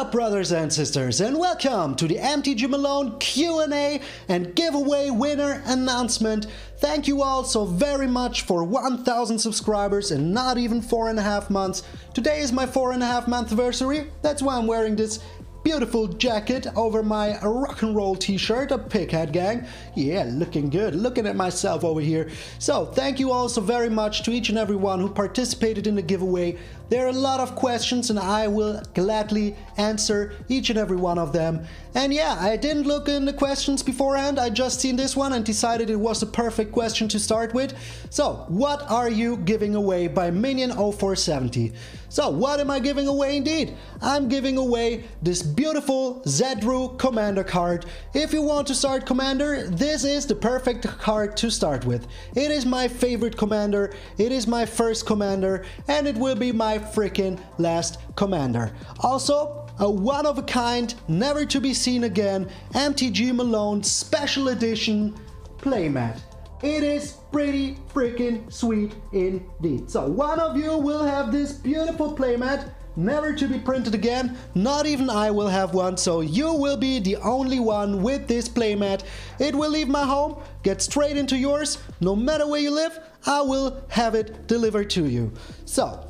up, brothers and sisters, and welcome to the MTG Malone Q&A and giveaway winner announcement. Thank you all so very much for 1,000 subscribers in not even 4.5 months. Today is my 4.5 month anniversary. That's why I'm wearing this beautiful jacket over my rock and roll t-shirt, a pighead gang. Yeah, looking good, looking at myself over here. So thank you all so very much to each and every one who participated in the giveaway. There are a lot of questions and I will gladly answer each and every one of them. And yeah, I didn't look in the questions beforehand, I just seen this one and decided it was the perfect question to start with. So, what are you giving away by Minion0470? So, what am I giving away indeed? I'm giving away this beautiful Zedru Commander card. If you want to start Commander, this is the perfect card to start with. It is my favorite Commander, it is my first Commander, and it will be my freaking last Commander. Also, a one-of-a-kind, never-to-be-seen again MTG Malone Special Edition playmat. It is pretty freaking sweet indeed. So one of you will have this beautiful playmat, never to be printed again. Not even I will have one, so you will be the only one with this playmat. It will leave my home, get straight into yours. No matter where you live, I will have it delivered to you. So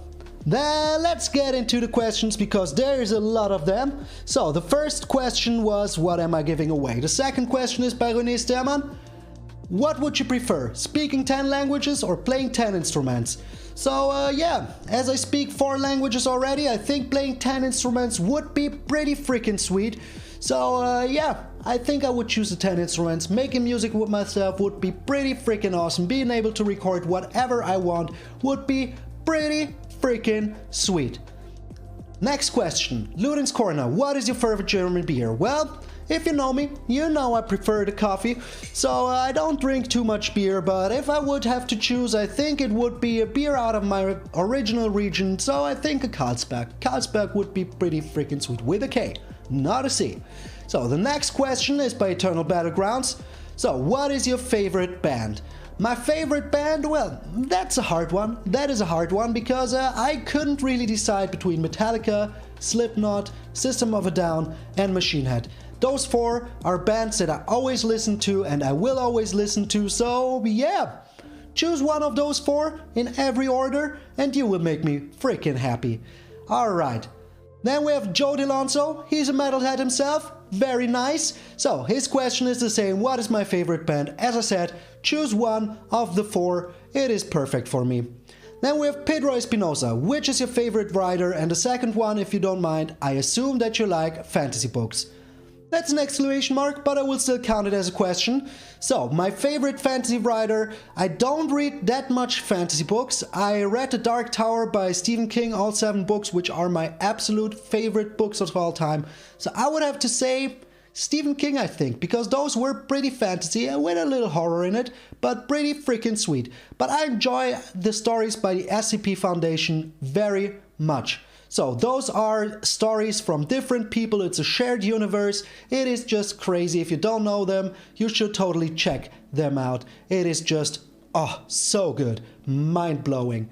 then let's get into the questions because there is a lot of them. So the first question was, what am I giving away? The second question is by René Sterman. What would you prefer, speaking 10 languages or playing 10 instruments? So yeah, as I speak 4 languages already, I think playing 10 instruments would be pretty freaking sweet. So yeah, I think I would choose the 10 instruments. Making music with myself would be pretty freaking awesome. Being able to record whatever I want would be pretty freaking sweet. Next question, Luden's Corner. What is your favorite German beer? Well, if you know me, you know I prefer the coffee, so I don't drink too much beer, but if I would have to choose, I think it would be a beer out of my original region, so I think a Carlsberg. Carlsberg would be pretty freaking sweet, with a K, not a C. So the next question is by Eternal Battlegrounds. So what is your favorite band? My favorite band? Well, that's a hard one. That is a hard one because I couldn't really decide between Metallica, Slipknot, System of a Down and Machine Head. Those 4 are bands that I always listen to and I will always listen to, so yeah, choose one of those 4 in every order and you will make me freaking happy. Alright, then we have Joe DeLonso, he's a metalhead himself, very nice. So his question is the same, what is my favorite band? As I said, choose one of the 4, it is perfect for me. Then we have Pedro Espinosa, which is your favorite writer? And the second one, if you don't mind, I assume that you like fantasy books. That's an exclamation mark, but I will still count it as a question. So, my favorite fantasy writer, I don't read that much fantasy books. I read The Dark Tower by Stephen King, all 7 books, which are my absolute favorite books of all time. So I would have to say Stephen King, I think, because those were pretty fantasy with a little horror in it, but pretty freaking sweet. But I enjoy the stories by the SCP Foundation very much. So those are stories from different people, it's a shared universe, it is just crazy. If you don't know them, you should totally check them out. It is just, oh, so good, mind-blowing.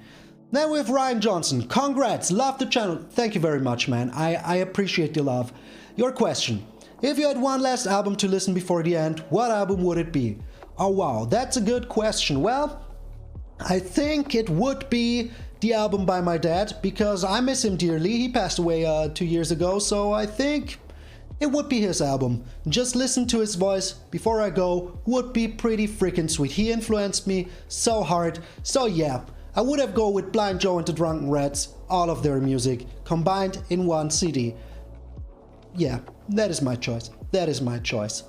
Then we have Ryan Johnson, congrats, love the channel, thank you very much man, I appreciate your love. Your question, if you had one last album to listen before the end, what album would it be? Oh wow, that's a good question. Well, I think it would be the album by my dad, because I miss him dearly. He passed away 2 years ago, so I think it would be his album. Just listen to his voice before I go would be pretty freaking sweet. He influenced me so hard, so yeah, I would have go with Blind Joe and the Drunken Rats, all of their music combined in one CD. Yeah, that is my choice. That is my choice.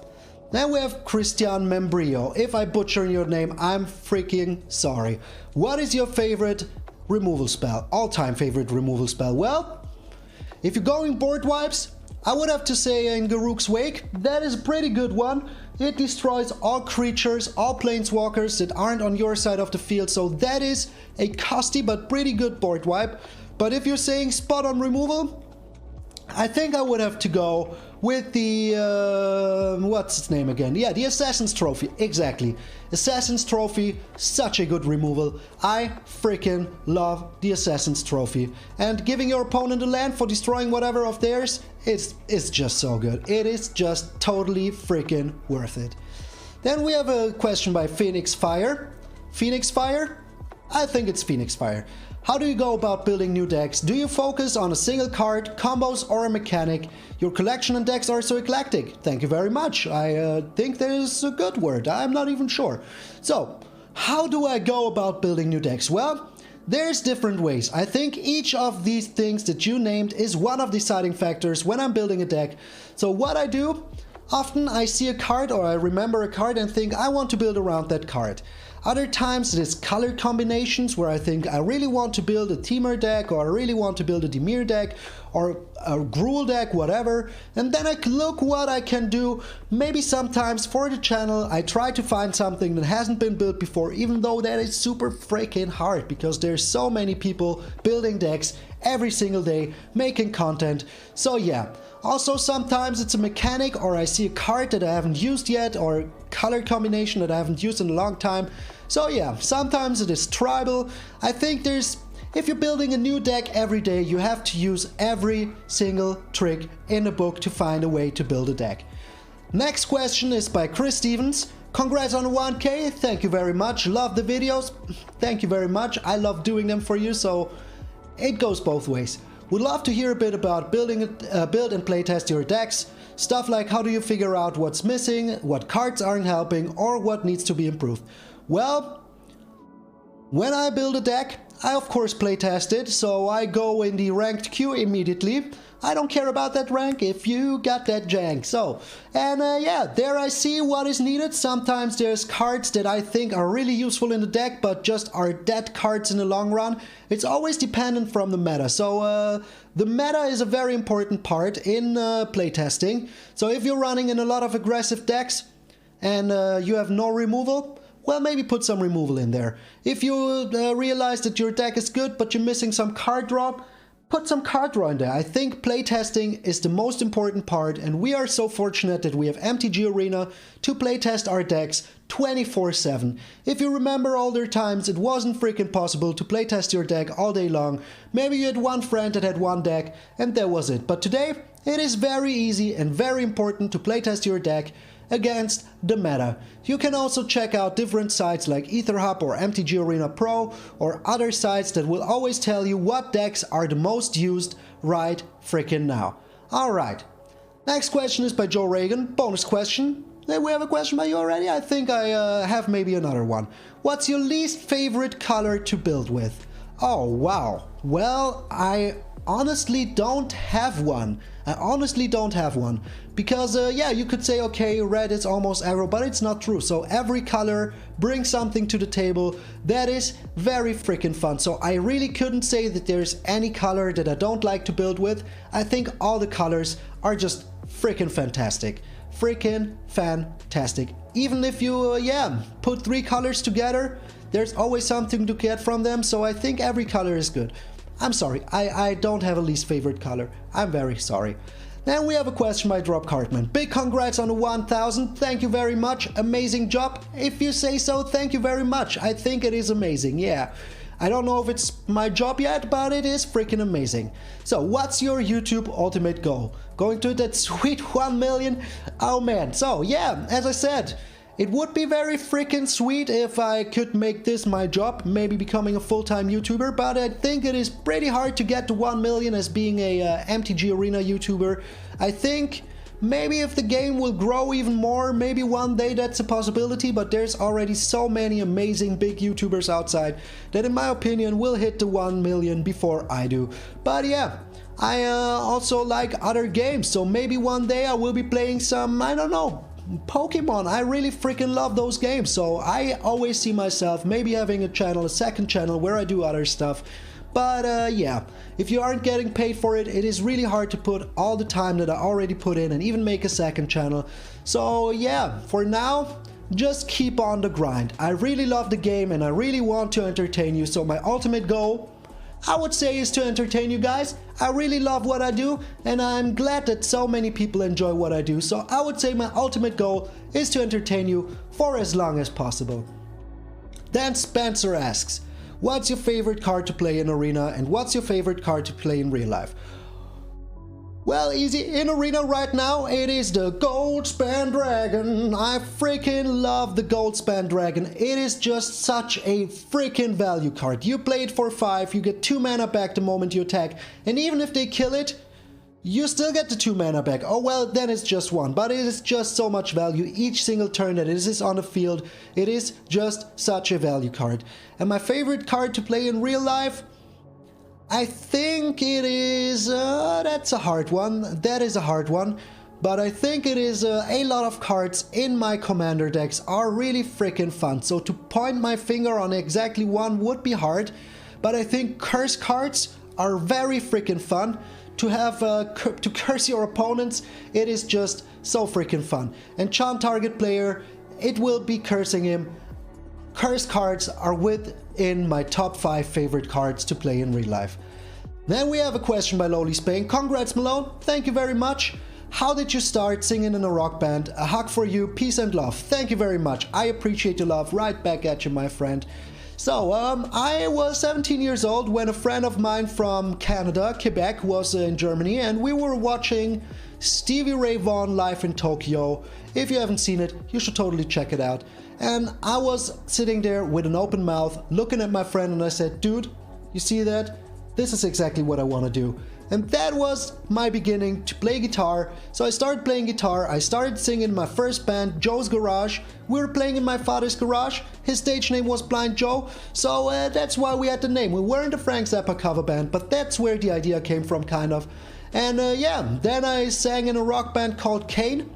Then we have Christian Membrio. If I butcher your name, I'm freaking sorry. What is your favorite removal spell? All-time favorite removal spell? Well, if you're going board wipes, I would have to say in Garruk's Wake. That is a pretty good one. It destroys all creatures, all planeswalkers that aren't on your side of the field, so that is a costly but pretty good board wipe. But if you're saying spot on removal, I think I would have to go with the, what's its name again? Yeah, the Assassin's Trophy, exactly. Assassin's Trophy, such a good removal. I freaking love the Assassin's Trophy. And giving your opponent a land for destroying whatever of theirs, it's just so good. It is just totally freaking worth it. Then we have a question by Phoenix Fire. Phoenix Fire? I think it's Phoenix Fire. How do you go about building new decks? Do you focus on a single card, combos, or a mechanic? Your collection and decks are so eclectic. Thank you very much. I think that is a good word. I'm not even sure. So, how do I go about building new decks? Well, there's different ways. I think each of these things that you named is one of the deciding factors when I'm building a deck. So what I do, often I see a card or I remember a card and think I want to build around that card. Other times it is color combinations where I think I really want to build a Temur deck, or I really want to build a Dimir deck or a Gruul deck, whatever, and then I look what I can do. Maybe sometimes for the channel I try to find something that hasn't been built before, even though that is super freaking hard because there's so many people building decks every single day making content. So yeah. Also, sometimes it's a mechanic, or I see a card that I haven't used yet, or a color combination that I haven't used in a long time. So yeah, sometimes it is tribal. I think if you're building a new deck every day, you have to use every single trick in the book to find a way to build a deck. Next question is by Chris Stevens. Congrats on the 1K, thank you very much. Love the videos, thank you very much. I love doing them for you, so it goes both ways. Would love to hear a bit about build and playtest your decks. Stuff like how do you figure out what's missing, what cards aren't helping, or what needs to be improved. Well, when I build a deck, I of course playtest it, so I go in the ranked queue immediately. I don't care about that rank if you got that jank. So, and yeah, there I see what is needed. Sometimes there's cards that I think are really useful in the deck, but just are dead cards in the long run. It's always dependent from the meta. So the meta is a very important part in playtesting. So if you're running in a lot of aggressive decks and you have no removal, well, maybe put some removal in there. If you realize that your deck is good, but you're missing some card draw, put some card draw in there. I think playtesting is the most important part, and we are so fortunate that we have MTG Arena to playtest our decks 24/7. If you remember older times, it wasn't freaking possible to playtest your deck all day long. Maybe you had one friend that had one deck, and that was it. But today, it is very easy and very important to playtest your deck against the meta. You can also check out different sites like EtherHub or MTG Arena Pro or other sites that will always tell you what decks are the most used right freaking now. Alright, next question is by Joe Reagan, bonus question. Then we have a question by you already? I think I have maybe another one. What's your least favorite color to build with? Oh wow, well I honestly don't have one. I honestly don't have one. Because, yeah, you could say, okay, red is almost aggro, but it's not true. So every color brings something to the table that is very freaking fun. So I really couldn't say that there's any color that I don't like to build with. I think all the colors are just freaking fantastic. Freaking fantastic. Even if you, yeah, put 3 colors together, there's always something to get from them. So I think every color is good. I'm sorry, I don't have a least favorite color. I'm very sorry. Then we have a question by Drop Cartman. Big congrats on the 1000. Thank you very much. Amazing job. If you say so, thank you very much. I think it is amazing, yeah. I don't know if it's my job yet, but it is freaking amazing. So, what's your YouTube ultimate goal? Going to that sweet 1 million? Oh man. So, yeah, as I said, it would be very freaking sweet if I could make this my job, maybe becoming a full-time YouTuber, but I think it is pretty hard to get to 1 million as being a MTG Arena YouTuber. I think maybe if the game will grow even more, maybe one day that's a possibility, but there's already so many amazing big YouTubers outside that in my opinion will hit the 1 million before I do. But yeah, I also like other games, so maybe one day I will be playing some, I don't know, Pokemon. I really freaking love those games, so I always see myself maybe having a channel, a second channel where I do other stuff. But yeah, if you aren't getting paid for it, it is really hard to put all the time that I already put in and even make a second channel. So yeah, for now, just keep on the grind. I really love the game and I really want to entertain you, so my ultimate goal, I would say is to entertain you guys. I really love what I do, and I'm glad that so many people enjoy what I do. So I would say my ultimate goal is to entertain you for as long as possible. Then Spencer asks, what's your favorite card to play in Arena, and what's your favorite card to play in real life? Well, easy. In Arena right now, it is the Goldspan Dragon. I freaking love the Goldspan Dragon. It is just such a freaking value card. You play it for 5, you get 2 mana back the moment you attack, and even if they kill it, you still get the 2 mana back. Oh well, then it's just 1, but it is just so much value each single turn that it is on the field. It is just such a value card. And my favorite card to play in real life? I think it is, that's a hard one, that is a hard one, but I think it is a lot of cards in my commander decks are really freaking fun, so to point my finger on exactly one would be hard, but I think curse cards are very freaking fun. To have, to curse your opponents, it is just so freaking fun, and chant target player, it will be cursing him. Curse cards are within my top 5 favorite cards to play in real life. Then we have a question by Lowly Spain. Congrats Malone, thank you very much. How did you start singing in a rock band? A hug for you, peace and love. Thank you very much. I appreciate your love. Right back at you, my friend. So, I was 17 years old when a friend of mine from Canada, Quebec, was in Germany, and we were watching Stevie Ray Vaughan live in Tokyo. If you haven't seen it, you should totally check it out. And I was sitting there with an open mouth, looking at my friend, and I said, dude, you see that? This is exactly what I want to do. And that was my beginning to play guitar. So I started playing guitar, I started singing in my first band, Joe's Garage. We were playing in my father's garage. His stage name was Blind Joe, so that's why we had the name. We weren't a Frank Zappa cover band, but that's where the idea came from, kind of. And yeah, then I sang in a rock band called Kane,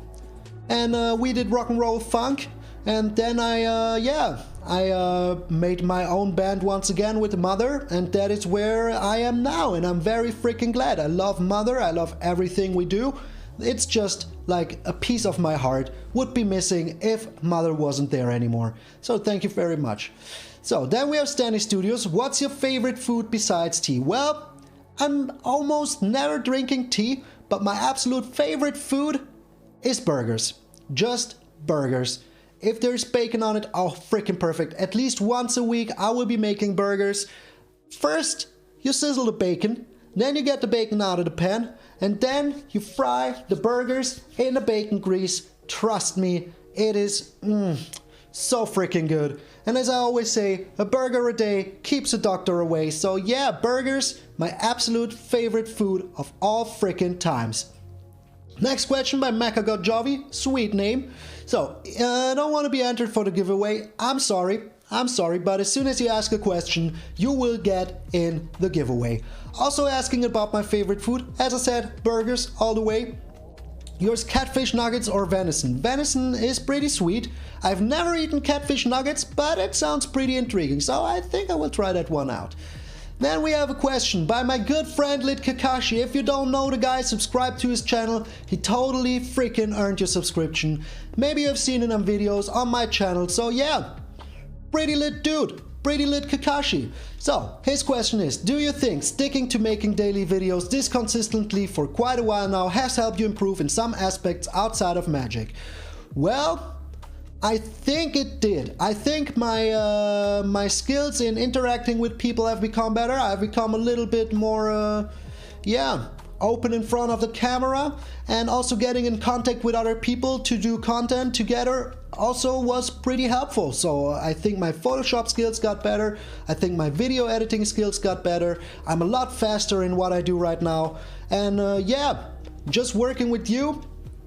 and we did rock and roll funk. And then I made my own band once again with Mother, and that is where I am now, and I'm very freaking glad. I love Mother, I love everything we do. It's just like a piece of my heart would be missing if Mother wasn't there anymore. So thank you very much. So then we have Stanley Studios. What's your favorite food besides tea? Well, I'm almost never drinking tea, but my absolute favorite food is burgers. Just burgers. If there's bacon on it, oh, freaking perfect. At least once a week, I will be making burgers. First, you sizzle the bacon, then you get the bacon out of the pan, and then you fry the burgers in the bacon grease. Trust me, it is so freaking good. And as I always say, a burger a day keeps a doctor away. So yeah, burgers, my absolute favorite food of all freaking times. Next question by McAGodJovi, sweet name. So, I don't want to be entered for the giveaway. I'm sorry, but as soon as you ask a question, you will get in the giveaway. Also asking about my favorite food, as I said, burgers all the way. Yours catfish nuggets or venison? Venison is pretty sweet. I've never eaten catfish nuggets, but it sounds pretty intriguing, so I think I will try that one out. Then we have a question by my good friend Lit Kakashi. If you don't know the guy, subscribe to his channel. He totally freaking earned your subscription. Maybe you've seen it on videos on my channel, so yeah. Pretty lit dude. Pretty lit Kakashi. So, his question is, do you think sticking to making daily videos this consistently for quite a while now has helped you improve in some aspects outside of Magic? Well, I think it did. I think my my skills in interacting with people have become better. I've become a little bit more, open in front of the camera, and also getting in contact with other people to do content together also was pretty helpful. So I think my Photoshop skills got better. I think my video editing skills got better. I'm a lot faster in what I do right now. And just working with you,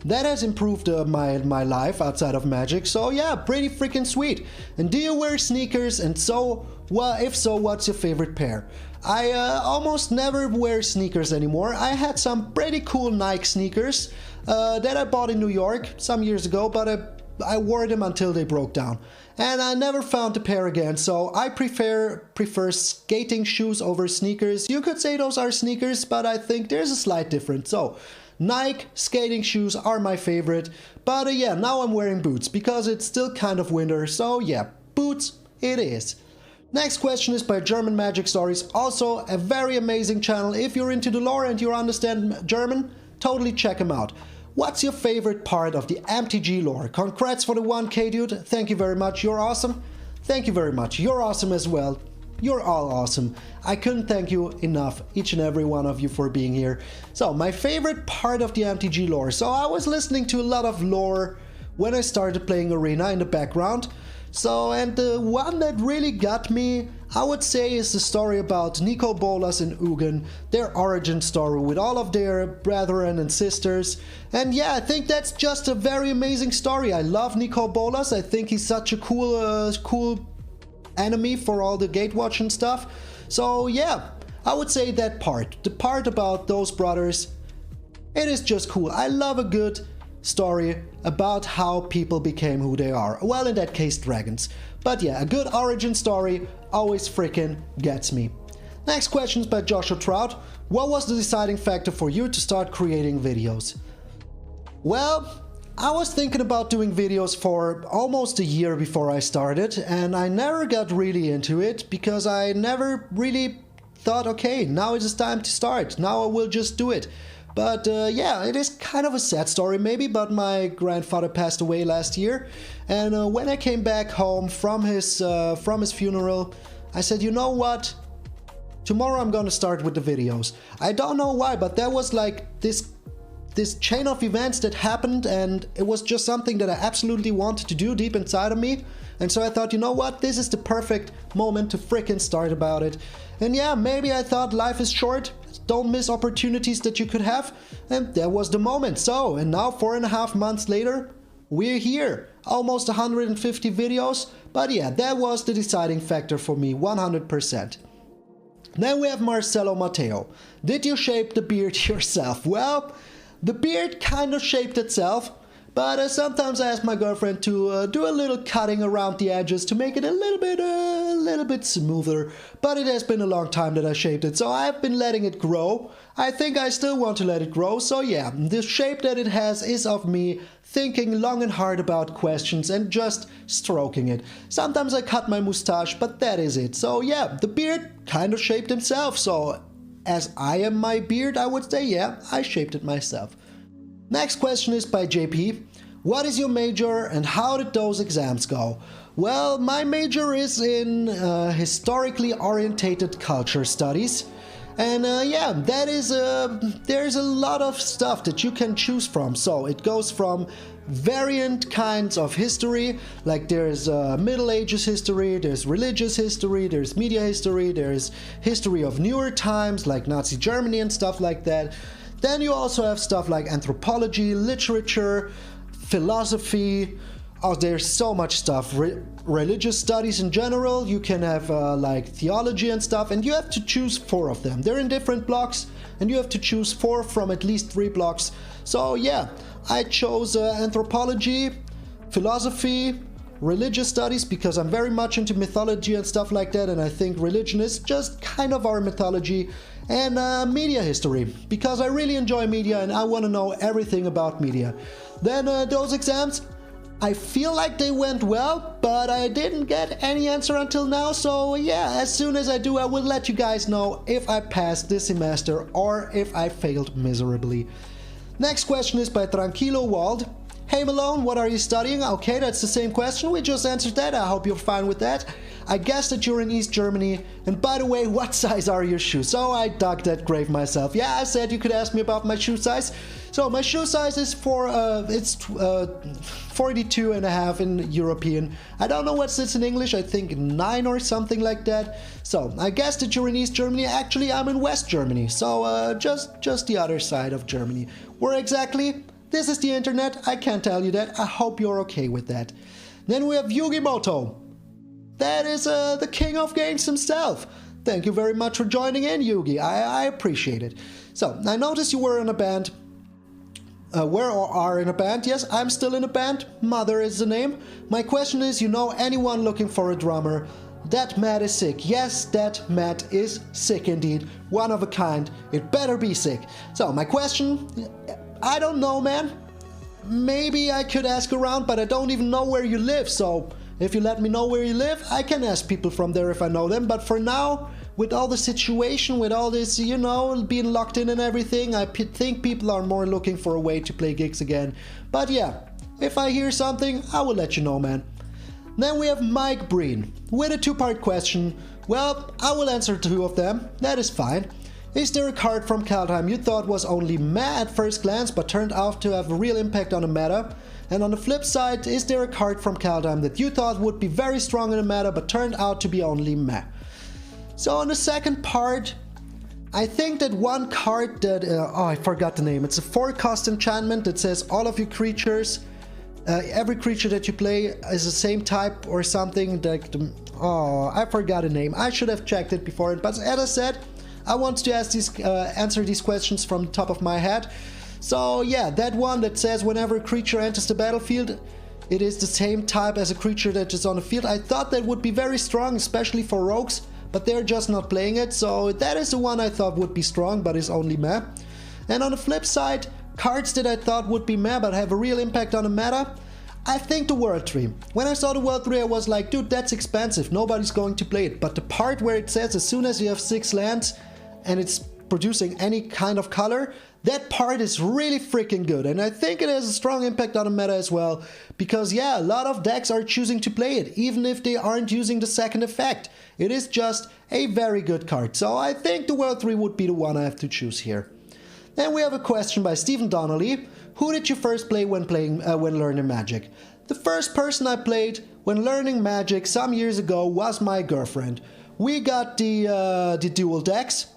that has improved my life outside of Magic. So yeah, pretty freaking sweet. And do you wear sneakers? And so, well, if so, what's your favorite pair? I almost never wear sneakers anymore. I had some pretty cool Nike sneakers that I bought in New York some years ago, but I wore them until they broke down. And I never found a pair again, so I prefer skating shoes over sneakers. You could say those are sneakers, but I think there's a slight difference. So Nike skating shoes are my favorite, but yeah, now I'm wearing boots because it's still kind of winter, so yeah, boots it is. Next question is by German Magic Stories, also a very amazing channel. If you're into the lore and you understand German, totally check him out. What's your favorite part of the MTG lore? Congrats for the 1K, dude. Thank you very much. You're awesome. Thank you very much. You're awesome as well. You're all awesome. I couldn't thank you enough, each and every one of you, for being here. So, my favorite part of the MTG lore. So, I was listening to a lot of lore when I started playing Arena in the background. So, and the one that really got me, I would say, is the story about Nico Bolas and Ugin, their origin story with all of their brethren and sisters. And yeah, I think that's just a very amazing story. I love Nico Bolas. I think he's such a cool enemy for all the Gatewatch and stuff. So yeah, I would say that part. The part about those brothers, it is just cool. I love a good story about how people became who they are. Well, in that case, dragons. But yeah, a good origin story always freaking gets me. Next question is by Joshua Trout. What was the deciding factor for you to start creating videos? Well, I was thinking about doing videos for almost a year before I started, and I never got really into it because I never really thought, okay, now it is time to start. Now I will just do it. But yeah, it is kind of a sad story maybe, but my grandfather passed away last year, and when I came back home from his funeral, I said, you know what? Tomorrow I'm gonna start with the videos. I don't know why, but there was like this chain of events that happened, and it was just something that I absolutely wanted to do deep inside of me. And so I thought, you know what, this is the perfect moment to freaking start about it. And yeah, maybe I thought life is short, don't miss opportunities that you could have, and that was the moment. So, and now 4.5 months later, we're here. Almost 150 videos, but yeah, that was the deciding factor for me, 100%. Then we have Marcelo Mateo. Did you shape the beard yourself? Well, the beard kind of shaped itself, but sometimes I ask my girlfriend to do a little cutting around the edges to make it a little bit smoother. But it has been a long time that I shaped it, so I've been letting it grow. I think I still want to let it grow, so yeah, the shape that it has is of me thinking long and hard about questions and just stroking it. Sometimes I cut my mustache, but that is it. So yeah, the beard kind of shaped himself, so as I am my beard, I would say, yeah, I shaped it myself. Next question is by JP. What is your major and how did those exams go? Well, my major is in historically orientated culture studies. And yeah, that is there's a lot of stuff that you can choose from. So it goes from variant kinds of history, like there's Middle Ages history, there's religious history, there's media history, there's history of newer times like Nazi Germany and stuff like that. Then you also have stuff like anthropology, literature, philosophy. Oh, there's so much stuff. Religious studies in general, you can have like theology and stuff, and you have to choose 4 of them. They're in different blocks, and you have to choose 4 from at least 3 blocks. So yeah, I chose anthropology, philosophy, religious studies, because I'm very much into mythology and stuff like that, and I think religion is just kind of our mythology, and media history, because I really enjoy media and I want to know everything about media. Then those exams, I feel like they went well, but I didn't get any answer until now, so yeah, as soon as I do, I will let you guys know if I passed this semester or if I failed miserably. Next question is by Tranquilo Wald. Hey Malone, what are you studying? Okay, that's the same question, we just answered that, I hope you're fine with that. I guess that you're in East Germany, and by the way, what size are your shoes? So I dug that grave myself. Yeah, I said you could ask me about my shoe size. So my shoe size is 42.5 in European. I don't know what's this in English, I think 9 or something like that. So I guess that you're in East Germany. Actually, I'm in West Germany, so just the other side of Germany. Where exactly? This is the internet, I can't tell you that. I hope you're okay with that. Then we have Yugimoto. That is the king of games himself. Thank you very much for joining in, Yugi. I appreciate it. So, I noticed you were in a band. Were or are in a band. Yes, I'm still in a band. Mother is the name. My question is, you know anyone looking for a drummer? That Matt is sick. Yes, that Matt is sick indeed. One of a kind. It better be sick. So, my question... I don't know, man. Maybe I could ask around, but I don't even know where you live, so If you let me know where you live, I can ask people from there if I know them. But for now, with all the situation, with all this, you know, being locked in and everything, I think people are more looking for a way to play gigs again. But yeah, if I hear something, I will let you know, man. Then we have Mike Breen with a two-part question. Well, I will answer two of them, that is fine. Is there a card from Kaldheim you thought was only meh at first glance but turned out to have a real impact on the meta? And on the flip side, is there a card from Kaldheim that you thought would be very strong in the meta but turned out to be only meh? So on the second part, I think that one card that, I forgot the name, it's a 4-cost enchantment that says all of your creatures, every creature that you play is the same type or something. That, I forgot the name. I should have checked it before. But as I said, I want to answer these questions from the top of my head. So yeah, that one that says whenever a creature enters the battlefield, it is the same type as a creature that is on the field. I thought that would be very strong, especially for rogues, but they're just not playing it. So that is the one I thought would be strong, but is only meh. And on the flip side, cards that I thought would be meh but have a real impact on the meta, I think the World Tree. When I saw the World Tree, I was like, dude, that's expensive, nobody's going to play it. But the part where it says as soon as you have 6 lands and it's producing any kind of color, that part is really freaking good. And I think it has a strong impact on the meta as well, because yeah, a lot of decks are choosing to play it, even if they aren't using the second effect. It is just a very good card. So I think the World 3 would be the one I have to choose here. Then we have a question by Stephen Donnelly. Who did you first play when learning Magic? The first person I played when learning Magic some years ago was my girlfriend. We got the dual decks,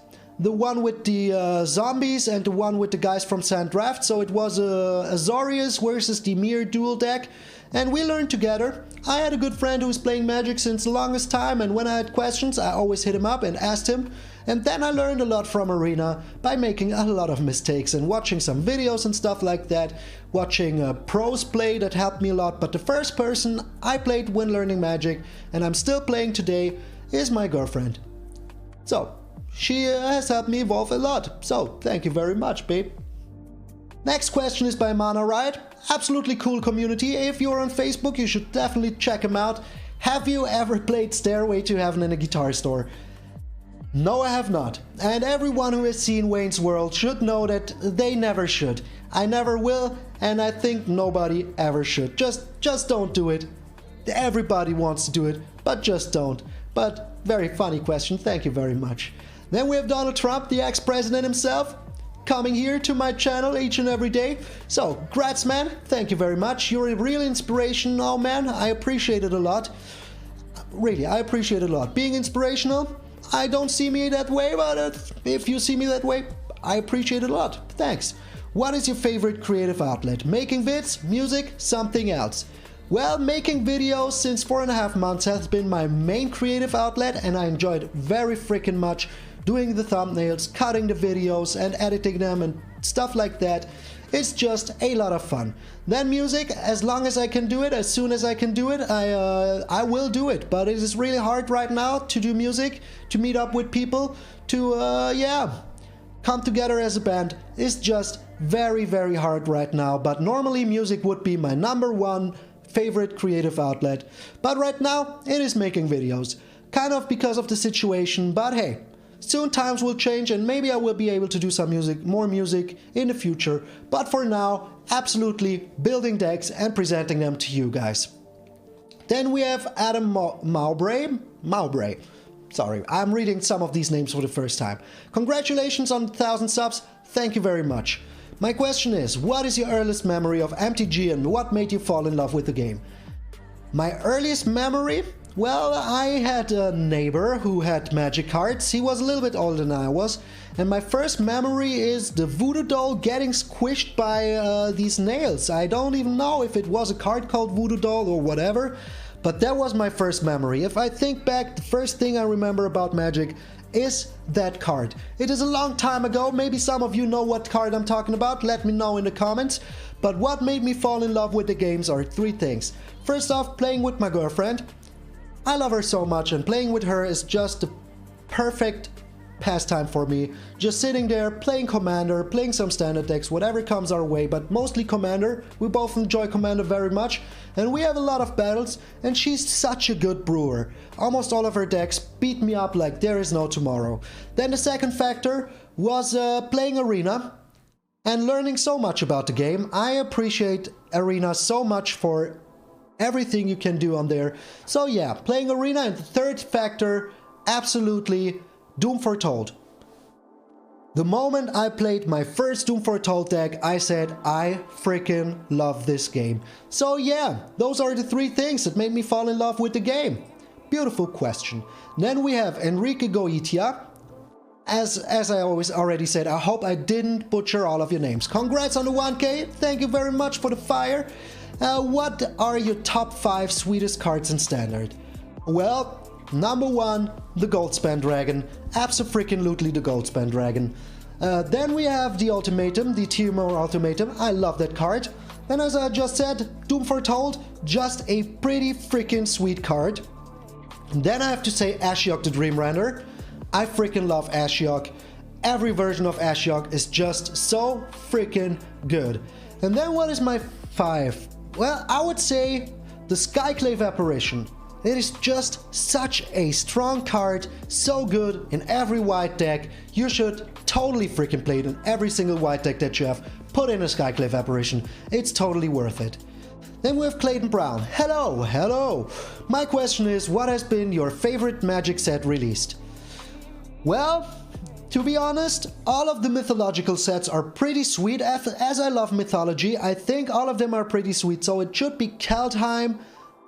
the one with the zombies and the one with the guys from Sand Draft. So it was a Azorius versus the Mir dual deck, and we learned together. I had a good friend who was playing Magic since the longest time, and when I had questions, I always hit him up and asked him. And then I learned a lot from Arena by making a lot of mistakes and watching some videos and stuff like that, watching pros play, that helped me a lot. But the first person I played when learning Magic, and I'm still playing today, is my girlfriend. So she has helped me evolve a lot, so thank you very much, babe. Next question is by Monoret. Absolutely cool community. If you're on Facebook, you should definitely check him out. Have you ever played Stairway to Heaven in a guitar store? No, I have not. And everyone who has seen Wayne's World should know that they never should. I never will, and I think nobody ever should. Just don't do it. Everybody wants to do it, but just don't. But very funny question, thank you very much. Then we have Donald Trump, the ex-president himself, coming here to my channel each and every day. So, grats, man, thank you very much. You're a real inspiration, oh man, I appreciate it a lot. Really, I appreciate it a lot. Being inspirational, I don't see me that way, but if you see me that way, I appreciate it a lot. Thanks. What is your favorite creative outlet? Making vids, music, something else? Well, making videos since 4.5 months has been my main creative outlet, and I enjoyed very freaking much doing the thumbnails, cutting the videos and editing them and stuff like that. It's just a lot of fun. Then music, as long as I can do it, as soon as I can do it, I will do it. But it is really hard right now to do music, to meet up with people, to come together as a band. It's just very, very hard right now. But normally music would be my #1 favorite creative outlet. But right now it is making videos. Kind of because of the situation, but hey. Soon times will change and maybe I will be able to do some music, more music in the future. But for now, absolutely building decks and presenting them to you guys. Then we have Adam Mowbray. Sorry, I'm reading some of these names for the first time. Congratulations on 1,000 subs. Thank you very much. My question is, what is your earliest memory of MTG and what made you fall in love with the game? My earliest memory? Well, I had a neighbor who had magic cards. He was a little bit older than I was. And my first memory is the voodoo doll getting squished by these nails. I don't even know if it was a card called voodoo doll or whatever. But that was my first memory. If I think back, the first thing I remember about Magic is that card. It is a long time ago. Maybe some of you know what card I'm talking about. Let me know in the comments. But what made me fall in love with the games are 3 things. First off, playing with my girlfriend. I love her so much, and playing with her is just the perfect pastime for me. Just sitting there, playing Commander, playing some standard decks, whatever comes our way, but mostly Commander. We both enjoy Commander very much, and we have a lot of battles, and she's such a good brewer. Almost all of her decks beat me up like there is no tomorrow. Then the second factor was playing Arena and learning so much about the game. I appreciate Arena so much for everything you can do on there. So yeah, playing Arena. And the third factor, absolutely Doom Foretold. The moment I played my first Doom Foretold deck, I said, I freaking love this game. So yeah, those are the three things that made me fall in love with the game. Beautiful question. Then we have Enrique Goitia. As I always already said, I hope I didn't butcher all of your names. Congrats on the 1K. Thank you very much for the fire. What are your top 5 sweetest cards in Standard? Well, number 1, the Goldspan Dragon. Abso-freaking-lutely the Goldspan Dragon. Then we have the Ultimatum, the Timur Ultimatum. I love that card. Then, as I just said, Doom Foretold, just a pretty freaking sweet card. And then I have to say Ashiok the Dream Render. I freaking love Ashiok. Every version of Ashiok is just so freaking good. And then what is my 5? Well, I would say the Skyclave Apparition. It is just such a strong card, so good in every white deck. You should totally freaking play it in every single white deck that you have. Put in a Skyclave Apparition. It's totally worth it. Then we have Clayton Brown. Hello, hello. My question is, what has been your favorite Magic set released? Well, to be honest, all of the mythological sets are pretty sweet. As I love mythology, I think all of them are pretty sweet. So it should be Kaldheim,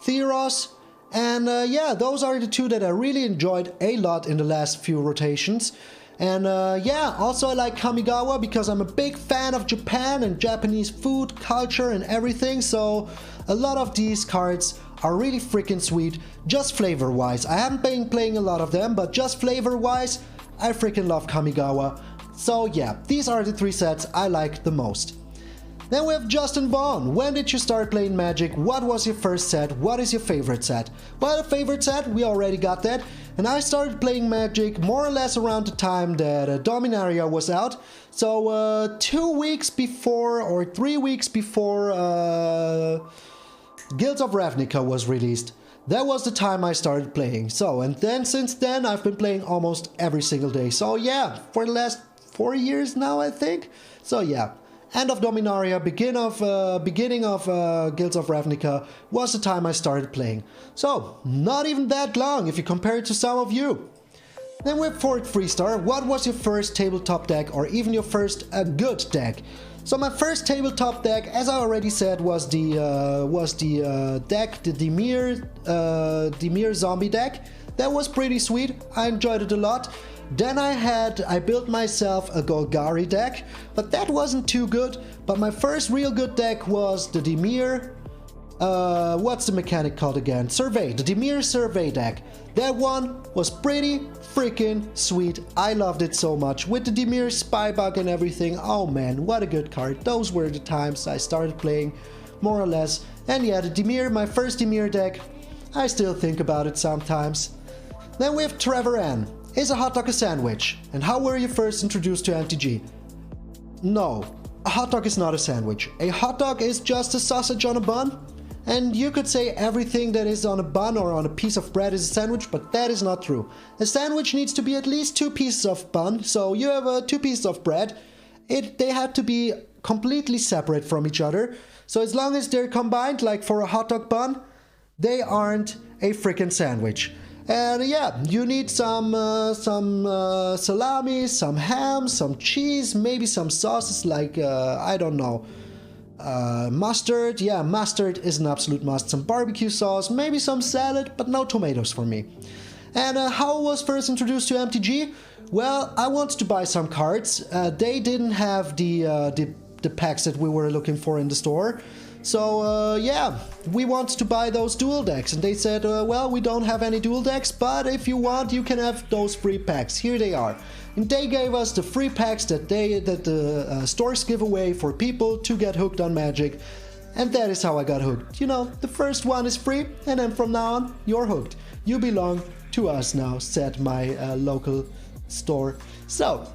Theros, and yeah, those are the two that I really enjoyed a lot in the last few rotations. And yeah, also I like Kamigawa because I'm a big fan of Japan and Japanese food, culture and everything. So a lot of these cards are really freaking sweet, just flavor-wise. I haven't been playing a lot of them, but just flavor-wise, I freaking love Kamigawa. So yeah, these are the 3 sets I like the most. Then we have Justin Vaughn. When did you start playing Magic? What was your first set? What is your favorite set? Well, the favorite set, we already got that. And I started playing Magic more or less around the time that Dominaria was out. So 2 weeks before or 3 weeks before Guilds of Ravnica was released. That was the time I started playing. So, and then since then I've been playing almost every single day. So yeah, for the last 4 years now, I think. So yeah, end of Dominaria, beginning of Guilds of Ravnica was the time I started playing. So, not even that long if you compare it to some of you. Then we have Fort Freestar. What was your first tabletop deck or even your first good deck? So my first tabletop deck, as I already said, was the Dimir zombie deck. That was pretty sweet. I enjoyed it a lot. Then I built myself a Golgari deck, but that wasn't too good. But my first real good deck was the Dimir, what's the mechanic called again? Survey, the Dimir Survey deck. That one was pretty freaking sweet. I loved it so much. With the Dimir Spybug and everything. Oh man, what a good card. Those were the times I started playing, more or less. And yeah, the Dimir, my first Dimir deck, I still think about it sometimes. Then we have Trevor N. Is a hot dog a sandwich? And how were you first introduced to MTG? No, a hot dog is not a sandwich. A hot dog is just a sausage on a bun. And you could say everything that is on a bun or on a piece of bread is a sandwich, but that is not true. A sandwich needs to be at least 2 pieces of bun, so you have 2 pieces of bread. They have to be completely separate from each other. So as long as they're combined, like for a hot dog bun, they aren't a freaking sandwich. And yeah, you need some salami, some ham, some cheese, maybe some sauces like, I don't know, mustard. Yeah, mustard is an absolute must. Some barbecue sauce, maybe some salad, but no tomatoes for me. And how I was first introduced to MTG? Well, I wanted to buy some cards. They didn't have the packs that we were looking for in the store. So yeah, we wanted to buy those dual decks, and they said, well, we don't have any dual decks, but if you want, you can have those free packs. Here they are. And they gave us the free packs that the stores give away for people to get hooked on Magic. And that is how I got hooked. You know, the first one is free, and then from now on, you're hooked. You belong to us now, said my local store. So,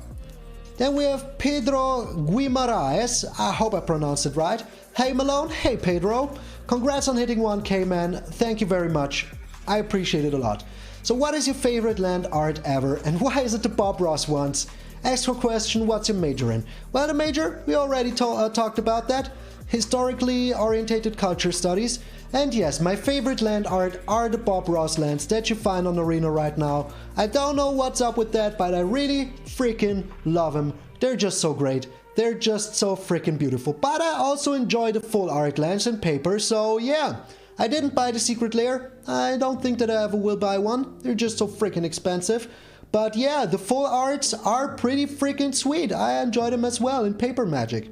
then we have Pedro Guimaraes, I hope I pronounced it right. Hey Malone, hey Pedro, congrats on hitting 1K, man, thank you very much, I appreciate it a lot. So what is your favorite land art ever, and why is it the Bob Ross ones? Extra question, what's your major in? Well, the major, we already talked about that. Historically orientated culture studies. And yes, my favorite land art are the Bob Ross lands that you find on Arena right now. I don't know what's up with that, but I really freaking love them. They're just so great. They're just so freaking beautiful. But I also enjoy the full art lands and paper, so yeah. I didn't buy the secret layer. I don't think that I ever will buy one. They're just so freaking expensive. But yeah, the full arts are pretty freaking sweet. I enjoy them as well in paper magic.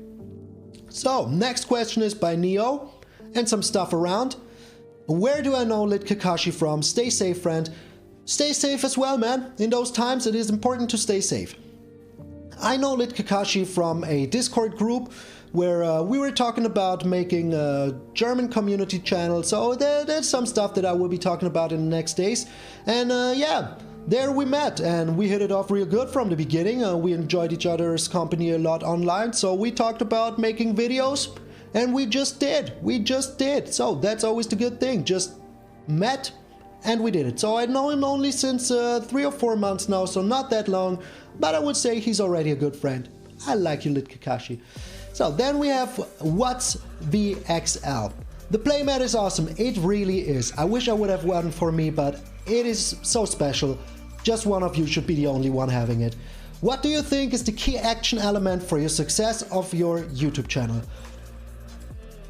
So, next question is by Neo, and some stuff around. Where do I know Lit Kakashi from? Stay safe, friend. Stay safe as well, man. In those times, it is important to stay safe. I know Lit Kakashi from a Discord group where we were talking about making a German community channel, so there's some stuff that I will be talking about in the next days. And yeah, there we met and we hit it off real good from the beginning. We enjoyed each other's company a lot online, so we talked about making videos, and we just did. So that's always the good thing, just met and we did it. So I know him only since 3 or 4 months now, so not that long, but I would say he's already a good friend. I like you, Lit Kakashi. So then we have What's VXL. The playmat is awesome, it really is. I wish I would have one for me, but it is so special. Just one of you should be the only one having it. What do you think is the key action element for your success of your YouTube channel?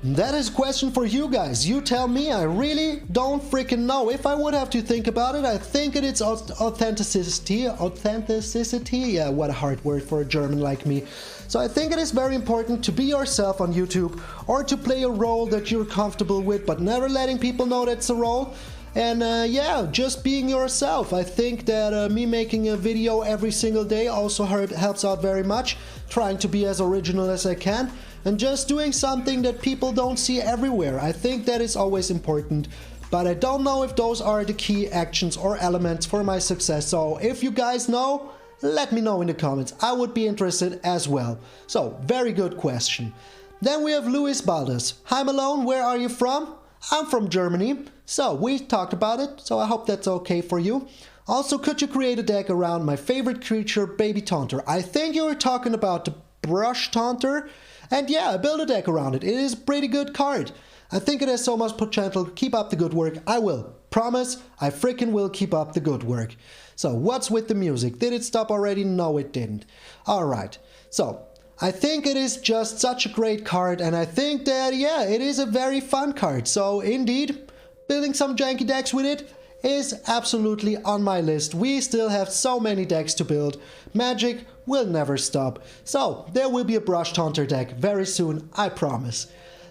That is a question for you guys. You tell me, I really don't freaking know. If I would have to think about it, I think it's authenticity. Authenticity? Yeah, what a hard word for a German like me. So I think it is very important to be yourself on YouTube, or to play a role that you're comfortable with, but never letting people know that's a role. And yeah, just being yourself. I think that me making a video every single day also helps out very much. Trying to be as original as I can. And just doing something that people don't see everywhere. I think that is always important. But I don't know if those are the key actions or elements for my success. So if you guys know, let me know in the comments. I would be interested as well. So, very good question. Then we have Luis Baldas. Hi Malone, where are you from? I'm from Germany. So, we talked about it, so I hope that's okay for you. Also, could you create a deck around my favorite creature, Baby Taunter? I think you were talking about the Brush Taunter. And yeah, I built a deck around it. It is a pretty good card. I think it has so much potential. Keep up the good work. I will. Promise, I freaking will keep up the good work. So, what's with the music? Did it stop already? No, it didn't. Alright, so, I think it is just such a great card, and I think that, yeah, it is a very fun card. So, indeed, building some janky decks with it is absolutely on my list. We still have so many decks to build. Magic will never stop. So, there will be a Brush Taunter deck very soon, I promise.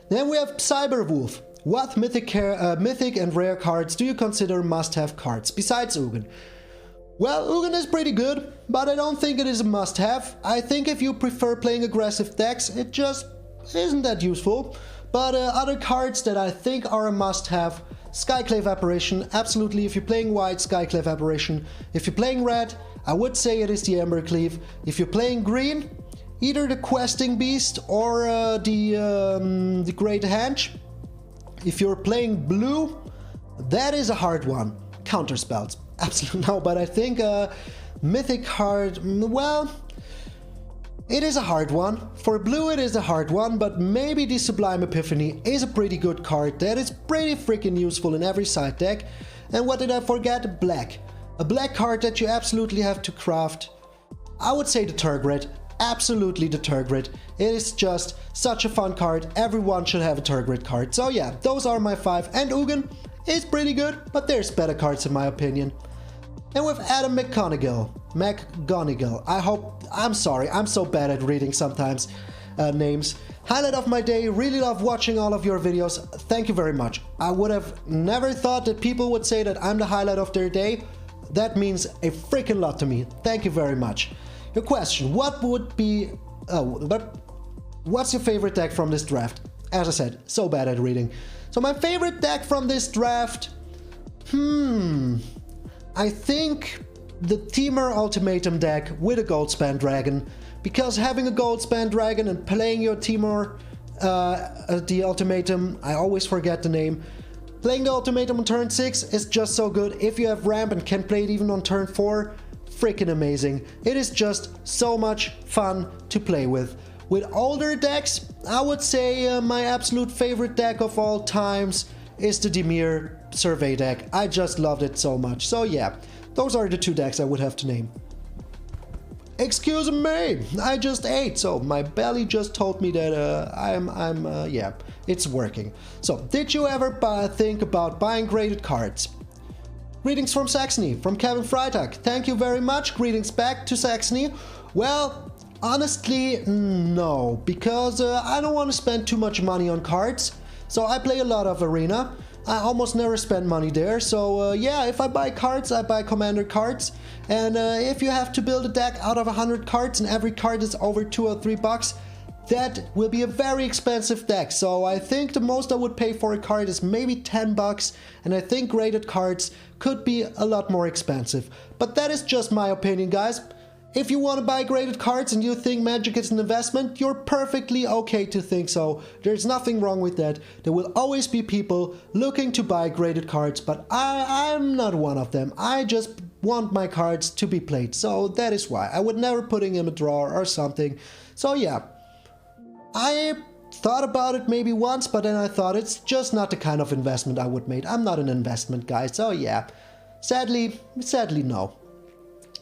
Then we have Cyberwolf. What mythic and rare cards do you consider must-have cards, besides Ugin? Well, Ugin is pretty good, but I don't think it is a must-have. I think if you prefer playing aggressive decks, it just isn't that useful. But other cards that I think are a must-have: Skyclave Apparition, absolutely. If you're playing white, Skyclave Apparition. If you're playing red, I would say it is the Embercleave. If you're playing green, either the Questing Beast or the Great Henge. If you're playing blue, that is a hard one. Counterspells, absolutely no, but I think Mythic card, well, it is a hard one. For blue it is a hard one, but maybe the Sublime Epiphany is a pretty good card that is pretty freaking useful in every side deck. And what did I forget? Black. A black card that you absolutely have to craft. I would say the Tergrid. Absolutely the Tergrid. It is just such a fun card. Everyone should have a Tergrid card. So yeah, those are my 5. And Ugin is pretty good, but there's better cards in my opinion. And with Adam McGonigal. I'm sorry, I'm so bad at reading sometimes names. Highlight of my day, really love watching all of your videos. Thank you very much. I would have never thought that people would say that I'm the highlight of their day. That means a freaking lot to me. Thank you very much. Your question, what's your favorite deck from this draft? As I said, so bad at reading. So my favorite deck from this draft, I think the Teamer Ultimatum deck with a Goldspan Dragon, because having a Goldspan Dragon and playing your Teamer, the Ultimatum, I always forget the name, playing the Ultimatum on turn 6 is just so good. If you have ramp and can play it even on turn 4, freaking amazing. It is just so much fun to play with. With older decks, I would say my absolute favorite deck of all times is the Dimir Survey deck. I just loved it so much. So yeah, those are the 2 decks I would have to name. Excuse me, I just ate, so my belly just told me that yeah, it's working. So, did you ever think about buying graded cards? Greetings from Saxony, from Kevin Freitag. Thank you very much. Greetings back to Saxony. Well, honestly, no, because I don't want to spend too much money on cards. So I play a lot of Arena. I almost never spend money there. So yeah, if I buy cards, I buy Commander cards. And if you have to build a deck out of 100 cards and every card is over $2 or $3, that will be a very expensive deck. So I think the most I would pay for a card is maybe $10, and I think graded cards could be a lot more expensive. But that is just my opinion, guys. If you want to buy graded cards and you think Magic is an investment, you're perfectly okay to think so. There's nothing wrong with that. There will always be people looking to buy graded cards, but I'm not one of them. I just want my cards to be played, so that is why. I would never put in a drawer or something. So yeah, I thought about it maybe once, but then I thought it's just not the kind of investment I would make. I'm not an investment guy, so yeah, sadly no.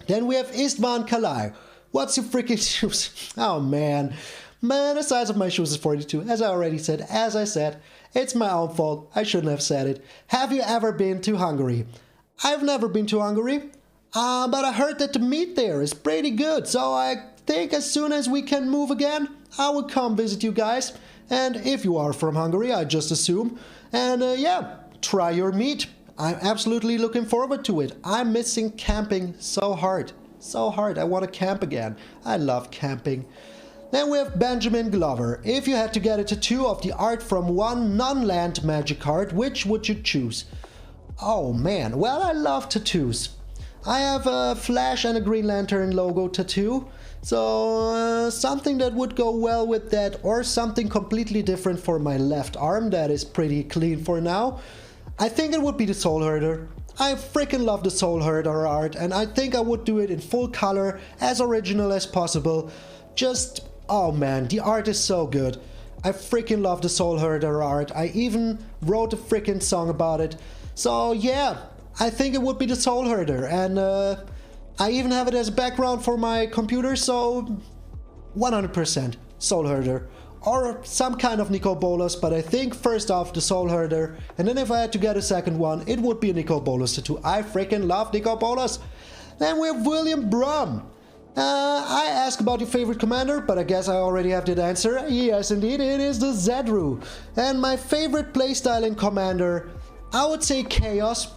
Then we have Istvan Kalai. What's your freaking shoes? Oh man, the size of my shoes is 42, as I already said. As I said, it's my own fault. I shouldn't have said it. Have you ever been to Hungary? I've never been to Hungary, but I heard that the meat there is pretty good. So I think as soon as we can move again, I will come visit you guys. And if you are from Hungary, I just assume. And yeah, try your meat. I'm absolutely looking forward to it. I'm missing camping so hard. So hard. I want to camp again. I love camping. Then we have Benjamin Glover. If you had to get a tattoo of the art from one non-land Magic card, which would you choose? Oh man, well, I love tattoos. I have a Flash and a Green Lantern logo tattoo. So something that would go well with that, or something completely different for my left arm that is pretty clean for now. I think it would be the Soul Herder. I freaking love the Soul Herder art, and I think I would do it in full color, as original as possible. Just, oh man, the art is so good. I freaking love the Soul Herder art. I even wrote a freaking song about it. So yeah, I think it would be the Soul Herder, and I even have it as a background for my computer, so 100% Soul Herder. Or some kind of Nicol Bolas, but I think first off the Soul Herder, and then if I had to get a second one, it would be a Nicol Bolas tattoo. I freaking love Nicol Bolas. Then we have William Brum. I asked about your favorite commander, but I guess I already have that answer. Yes, indeed, it is the Zedru. And my favorite playstyle in commander, I would say Chaos.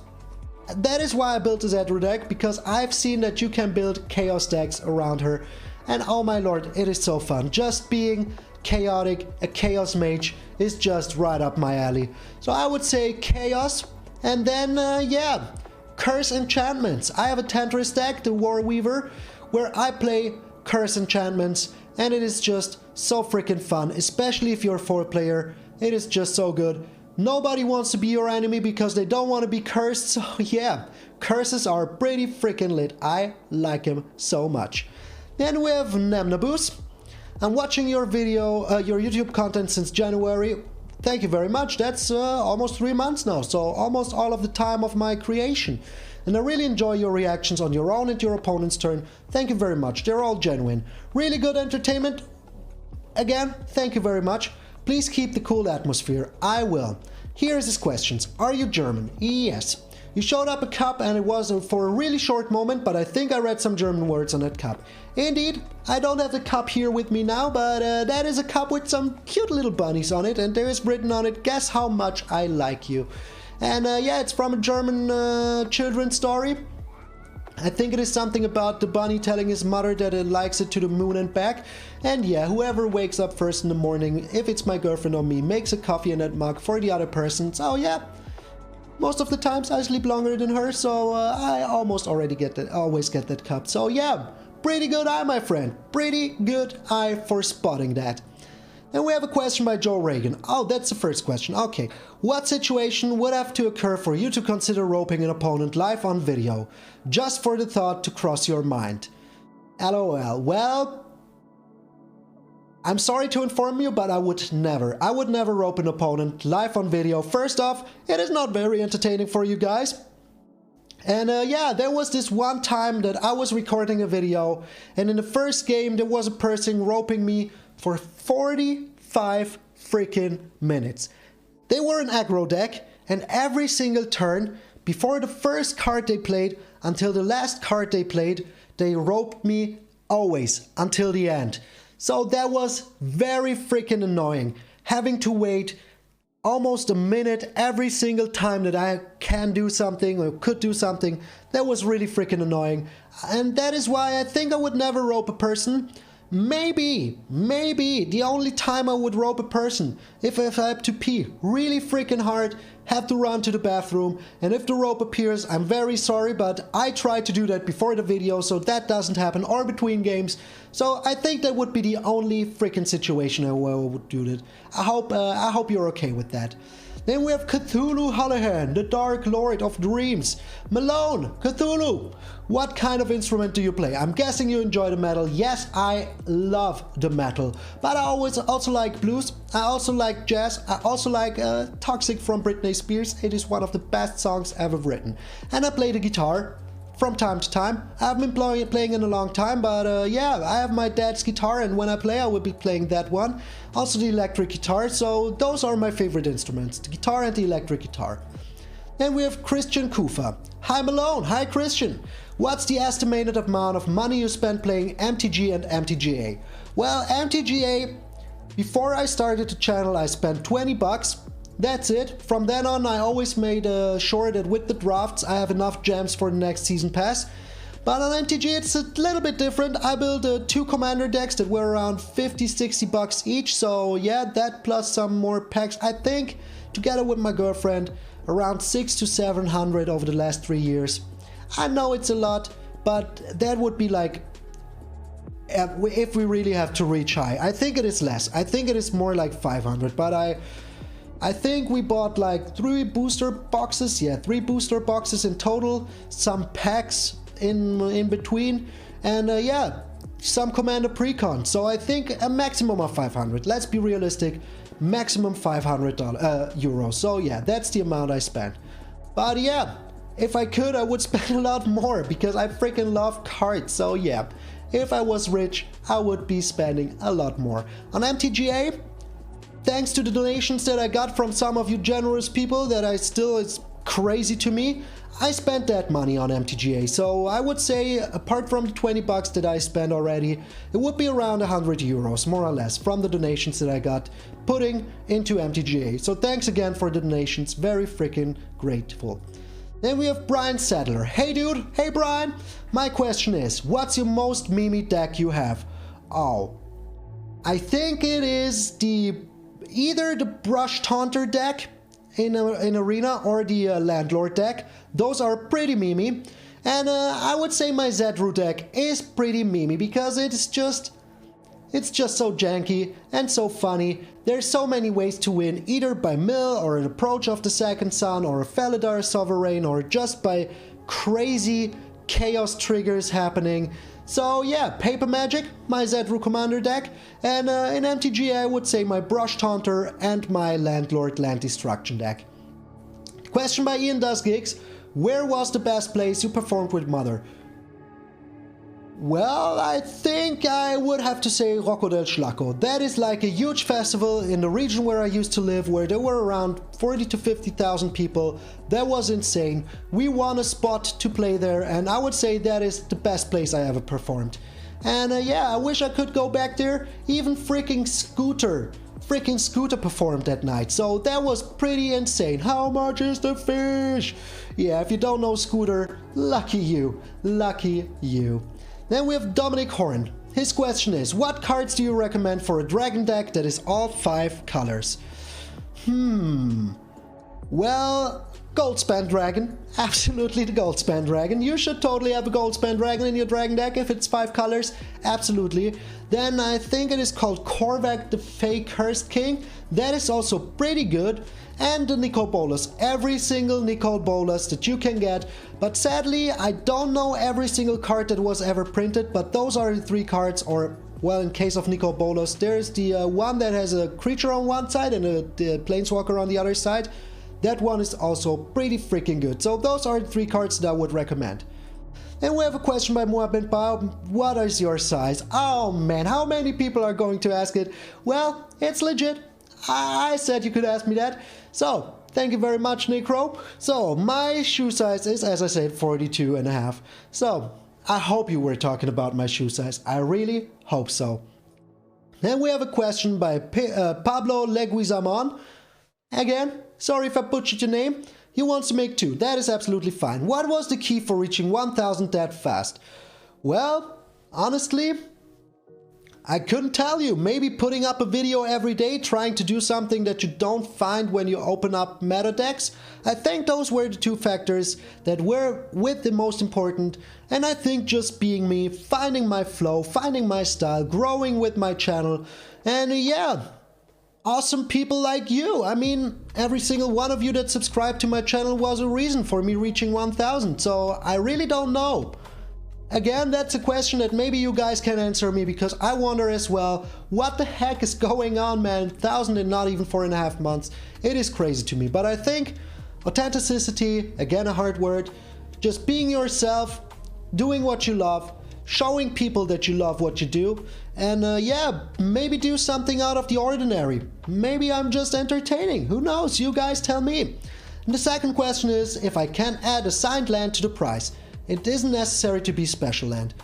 That is why I built the Zedru deck, because I've seen that you can build Chaos decks around her. And oh my lord, it is so fun. Just being chaotic, a Chaos Mage is just right up my alley. So I would say Chaos, and then yeah, Curse Enchantments. I have a Tantris deck, the War Weaver, where I play Curse Enchantments, and it is just so freaking fun, especially if you're a 4-player. It is just so good. Nobody wants to be your enemy because they don't want to be cursed, so yeah, curses are pretty freaking lit. I like him so much. Then we have Nemnabus. I'm watching your video, your YouTube content since January. Thank you very much. That's almost 3 months now, so almost all of the time of my creation. And I really enjoy your reactions on your own and your opponent's turn. Thank you very much. They're all genuine. Really good entertainment. Again, thank you very much. Please keep the cool atmosphere. I will. Here's his questions. Are you German? Yes. You showed up a cup and it was for a really short moment, but I think I read some German words on that cup. Indeed, I don't have the cup here with me now, but that is a cup with some cute little bunnies on it, and there is written on it, guess how much I like you. And yeah, it's from a German children's story. I think it is something about the bunny telling his mother that it likes it to the moon and back. And yeah, whoever wakes up first in the morning, if it's my girlfriend or me, makes a coffee in that mug for the other person. So yeah, Most of the times I sleep longer than her, so I almost already always get that cup. So yeah, pretty good eye, my friend. Pretty good eye for spotting that. And we have a question by Joe Reagan. Oh, that's the first question. Okay. What situation would have to occur for you to consider roping an opponent live on video? Just for the thought to cross your mind. LOL. Well, I'm sorry to inform you, but I would never rope an opponent live on video. First off, it is not very entertaining for you guys. And yeah, there was this one time that I was recording a video, and in the first game there was a person roping me for 45 freaking minutes. They were an aggro deck, and every single turn, before the first card they played until the last card they played, they roped me always until the end. So that was very freaking annoying, having to wait almost a minute every single time that I can do something or could do something. That was really freaking annoying, and that is why I think I would never rope a person. Maybe the only time I would rope a person if I have to pee really freaking hard, have to run to the bathroom, and if the rope appears, I'm very sorry, but I try to do that before the video so that doesn't happen, or between games. So I think that would be the only freaking situation where I would do that. I hope you're okay with that. Then we have Cthulhu Hallahan, the Dark Lord of Dreams. Malone, Cthulhu, what kind of instrument do you play? I'm guessing you enjoy the metal. Yes, I love the metal, but I also like blues, I also like jazz, I also like Toxic from Britney Spears. It is one of the best songs ever written. And I play the guitar from time to time. I haven't been playing in a long time, but yeah, I have my dad's guitar, and when I play I will be playing that one. Also the electric guitar, so those are my favorite instruments, the guitar and the electric guitar. Then we have Christian Kufa. Hi Malone, hi Christian. What's the estimated amount of money you spent playing MTG and MTGA? Well, MTGA, before I started the channel I spent 20 bucks. That's it. From then on I always made sure that with the drafts I have enough gems for the next season pass. But on MTG it's a little bit different. I built 2 commander decks that were around 50-60 bucks each, so yeah, that plus some more packs. I think together with my girlfriend around 600 to 700 over the last 3 years. I know it's a lot, but that would be like if we really have to reach high. I think it is less. I think it is more like 500, but I think we bought like 3 booster boxes. Yeah, 3 booster boxes in total, some packs in between, and yeah, some commander precon. So I think a maximum of 500. Let's be realistic, maximum 500 euros. So yeah, that's the amount I spent. But yeah, if I could, I would spend a lot more because I freaking love cards. So yeah, if I was rich, I would be spending a lot more. On MTGA, thanks to the donations that I got from some of you generous people that it's crazy to me, I spent that money on MTGA. So I would say, apart from the 20 bucks that I spent already, it would be around 100 euros, more or less, from the donations that I got putting into MTGA. So thanks again for the donations, very freaking grateful. Then we have Brian Sadler. Hey dude, hey Brian, my question is, what's your most Memey deck you have? Oh, I think it is either the Brush Taunter deck in Arena or the Landlord deck. Those are pretty Memey. And I would say my Zedru deck is pretty Memey because it's just so janky and so funny. There's so many ways to win, either by mill or an approach of the second sun or a Felidar Sovereign or just by crazy chaos triggers happening. So yeah, Paper Magic, my Zedru Commander deck, and in MTG I would say my Brush Taunter and my Landlord Land Destruction deck. Question by Ian Does Gigs, where was the best place you performed with Mother? Well, I think I would have to say Rocco del Schlacco. That is like a huge festival in the region where I used to live, where there were around 40 to 50,000 people. That was insane. We won a spot to play there, and I would say that is the best place I ever performed. And yeah, I wish I could go back there. Even freaking Scooter performed that night, so that was pretty insane. How much is the fish? Yeah, if you don't know Scooter, lucky you, lucky you. Then we have Dominic Horn. His question is, what cards do you recommend for a dragon deck that is all 5 colors? Well, Gold Span Dragon, absolutely the Gold Span Dragon. You should totally have a Gold Span Dragon in your dragon deck if it's 5 colors, absolutely. Then I think it is called Korvac the Fey Cursed King, that is also pretty good. And the Nicol Bolas, every single Nicol Bolas that you can get. But sadly, I don't know every single card that was ever printed, but those are the 3 cards, or well, in case of Nicol Bolas, there's the one that has a creature on one side and the planeswalker on the other side. That one is also pretty freaking good. So those are the 3 cards that I would recommend. Then we have a question by Moabin Bao. What is your size? Oh man, how many people are going to ask it? Well, it's legit. I said you could ask me that. So, thank you very much, Necro. So, my shoe size is, as I said, 42.5. So, I hope you were talking about my shoe size. I really hope so. Then we have a question by Pablo Leguizamon. Again, sorry if I butchered your name. He wants to make 2. That is absolutely fine. What was the key for reaching 1000 that fast? Well, honestly, I couldn't tell you. Maybe putting up a video every day, trying to do something that you don't find when you open up meta decks. I think those were the 2 factors that were with the most important. And I think just being me, finding my flow, finding my style, growing with my channel. And yeah, awesome people like you. I mean, every single one of you that subscribed to my channel was a reason for me reaching 1000. So I really don't know. Again, that's a question that maybe you guys can answer me, because I wonder as well, what the heck is going on, man? 1000 in not even 4.5 months. It is crazy to me. But I think authenticity, again a hard word, just being yourself, doing what you love, showing people that you love what you do, and yeah, maybe do something out of the ordinary. Maybe I'm just entertaining. Who knows? You guys tell me. And the second question is if I can add a signed land to the price. It isn't necessary to be special land.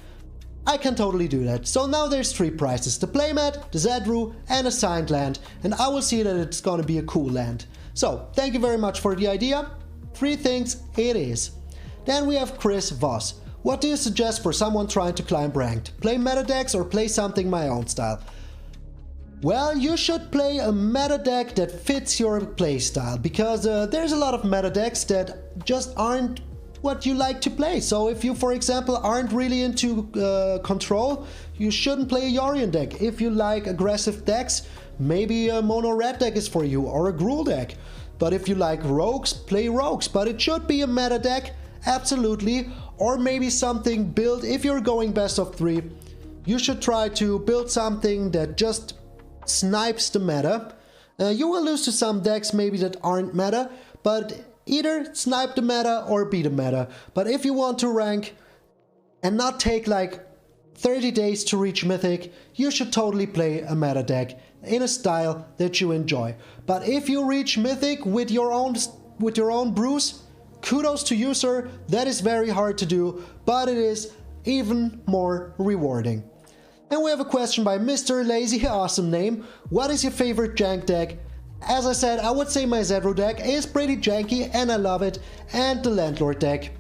I can totally do that. So now there's 3 prices, the playmat, the Zedru, and a signed land, and I will see that it's gonna be a cool land. So thank you very much for the idea. 3 things it is. Then we have Chris Voss. What do you suggest for someone trying to climb ranked? Play meta decks or play something my own style? Well, you should play a meta deck that fits your playstyle, because there's a lot of meta decks that just aren't what you like to play. So if you, for example, aren't really into control, you shouldn't play a Yorion deck. If you like aggressive decks, maybe a Monoret deck is for you, or a Gruul deck. But if you like rogues, play rogues. But it should be a meta deck, absolutely. Or maybe something built, if you're going best of 3, you should try to build something that just snipes the meta. You will lose to some decks maybe that aren't meta, but either snipe the meta or beat the meta. But if you want to rank and not take like 30 days to reach Mythic, you should totally play a meta deck in a style that you enjoy. But if you reach Mythic with your own brews, kudos to you, sir. That is very hard to do, but it is even more rewarding. And we have a question by Mr. Lazy, awesome name. What is your favorite Jank deck? As I said, I would say my Zedru deck is pretty janky and I love it, and the Landlord deck.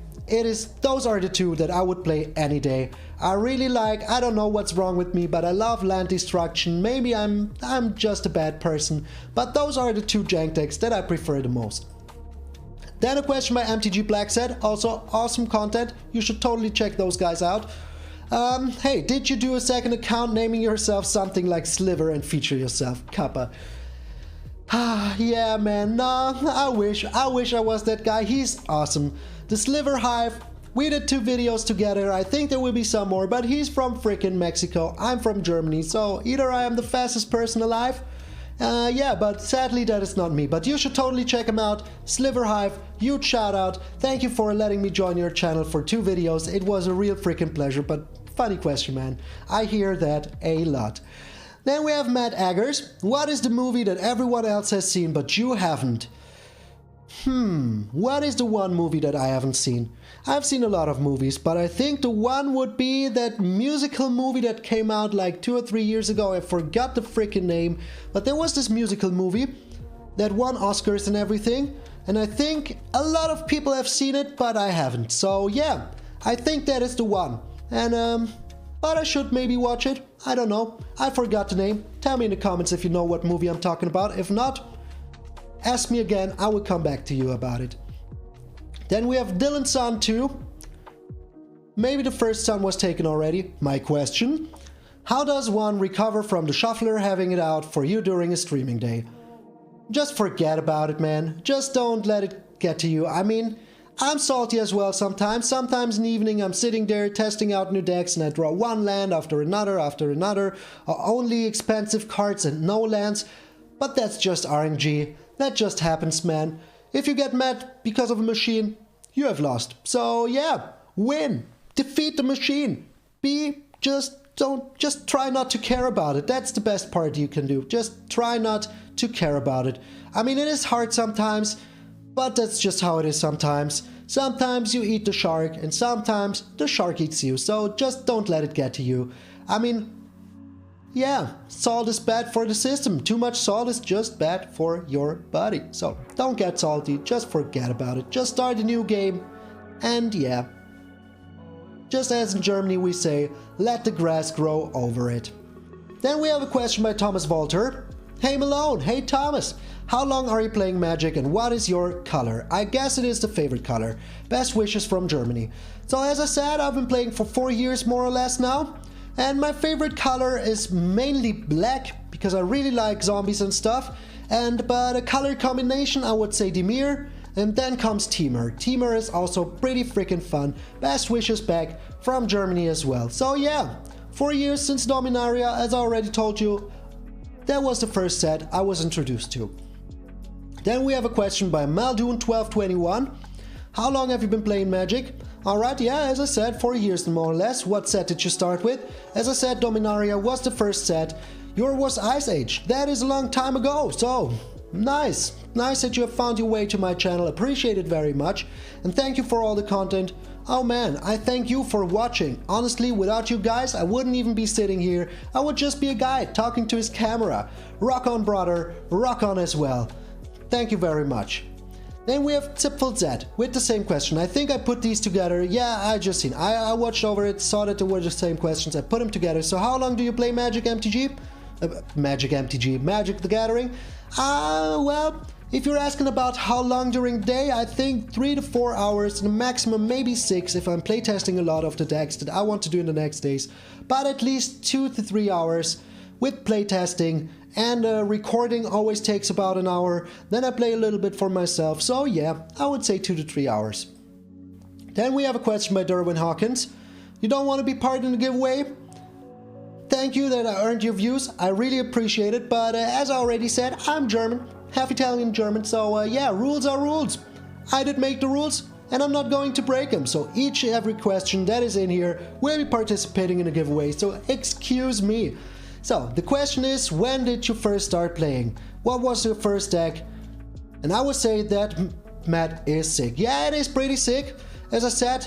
Those are the 2 that I would play any day. I really like, I don't know what's wrong with me, but I love land destruction. Maybe I'm just a bad person, but those are the 2 jank decks that I prefer the most. Then a question by MTG Black said, also awesome content, you should totally check those guys out. Hey, did you do a second account naming yourself something like Sliver and feature yourself? Kappa. Yeah, man, nah, I wish I was that guy. He's awesome. The Sliver Hive, we did 2 videos together. I think there will be some more, but he's from frickin' Mexico. I'm from Germany, so either I am the fastest person alive. Yeah, but sadly that is not me. But you should totally check him out. Sliver Hive, huge shout out. Thank you for letting me join your channel for 2 videos. It was a real freaking pleasure, but funny question, man. I hear that a lot. Then we have Matt Eggers. What is the movie that everyone else has seen but you haven't? What is the one movie that I haven't seen? I've seen a lot of movies, but I think the one would be that musical movie that came out like 2 or 3 years ago. I forgot the freaking name, but there was this musical movie that won Oscars and everything, and I think a lot of people have seen it, but I haven't. So yeah, I think that is the one. And but I should maybe watch it. I don't know. I forgot the name. Tell me in the comments if you know what movie I'm talking about. If not, ask me again. I will come back to you about it. Then we have Dylan's son 2. Maybe the first son was taken already. My question: how does one recover from the shuffler having it out for you during a streaming day? Just forget about it, man. Just don't let it get to you. I mean, I'm salty as well sometimes. Sometimes in the evening I'm sitting there testing out new decks and I draw one land after another, or only expensive cards and no lands. But that's just RNG. That just happens, man. If you get mad because of a machine, you have lost. So yeah, win. Defeat the machine. Just try not to care about it. That's the best part you can do. Just try not to care about it. I mean, it is hard sometimes, but that's just how it is sometimes. Sometimes you eat the shark, and sometimes the shark eats you. So just don't let it get to you. I mean, yeah, salt is bad for the system. Too much salt is just bad for your body. So don't get salty. Just forget about it. Just start a new game. And yeah, just as in Germany we say, let the grass grow over it. Then we have a question by Thomas Walter. Hey Malone, hey Thomas, how long are you playing Magic and what is your color? I guess it is the favorite color. Best wishes from Germany. So as I said, I've been playing for 4 years more or less now. And my favorite color is mainly black, because I really like zombies and stuff. But a color combination, I would say Dimir. And then comes Temur. Temur is also pretty freaking fun. Best wishes back from Germany as well. So yeah, 4 years since Dominaria, as I already told you. That was the first set I was introduced to. Then we have a question by Maldoon1221. How long have you been playing Magic? Alright, yeah, as I said, 4 years more or less. What set did you start with? As I said, Dominaria was the first set. Yours was Ice Age. That is a long time ago, so nice. Nice that you have found your way to my channel. Appreciate it very much. And thank you for all the content. Oh man, I thank you for watching. Honestly, without you guys, I wouldn't even be sitting here. I would just be a guy talking to his camera. Rock on, brother. Rock on as well. Thank you very much. Then we have Zipful Z with the same question. I think I put these together. Yeah, I just seen. I watched over it, saw that they were the same questions. I put them together. So how long do you play Magic MTG? Magic the Gathering? Well, if you're asking about how long during the day, I think 3 to 4 hours, and maximum maybe 6 if I'm playtesting a lot of the decks that I want to do in the next days. But at least 2 to 3 hours with playtesting, and recording always takes about an hour. Then I play a little bit for myself, so yeah, I would say 2 to 3 hours. Then we have a question by Derwin Hawkins. You don't want to be part in the giveaway? Thank you that I earned your views, I really appreciate it, but as I already said, I'm German, half Italian German, so yeah, rules are rules. I did make the rules, and I'm not going to break them, so each and every question that is in here will be participating in a giveaway, so excuse me. So, the question is, when did you first start playing? What was your first deck? And I would say that Matt is sick. Yeah, it is pretty sick. As I said,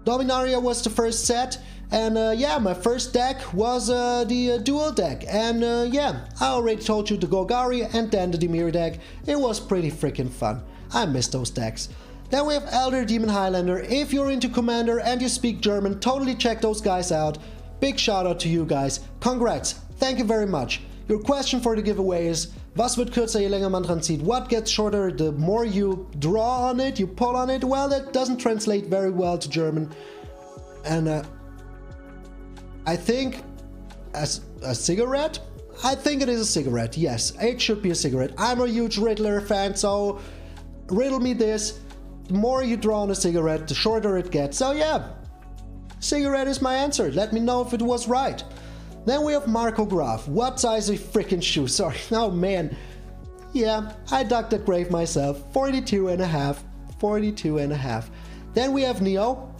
Dominaria was the first set. And yeah, my first deck was the dual deck. And yeah, I already told you the Golgari and then the Dimir deck. It was pretty freaking fun. I miss those decks. Then we have Elder Demon Highlander. If you're into Commander and you speak German, totally check those guys out. Big shout out to you guys. Congrats. Thank you very much. Your question for the giveaway is, was wird kürzer, je länger man dran zieht? What gets shorter the more you draw on it, you pull on it? Well, that doesn't translate very well to German. And I think as a cigarette? I think it is a cigarette, yes. It should be a cigarette. I'm a huge Riddler fan, so riddle me this. The more you draw on a cigarette, the shorter it gets. So yeah, cigarette is my answer. Let me know if it was right. Then we have Marco Graf. What size of freaking shoe? Sorry. Oh man. Yeah, I dug that grave myself. 42 and a half. 42 and a half. Then we have Neo.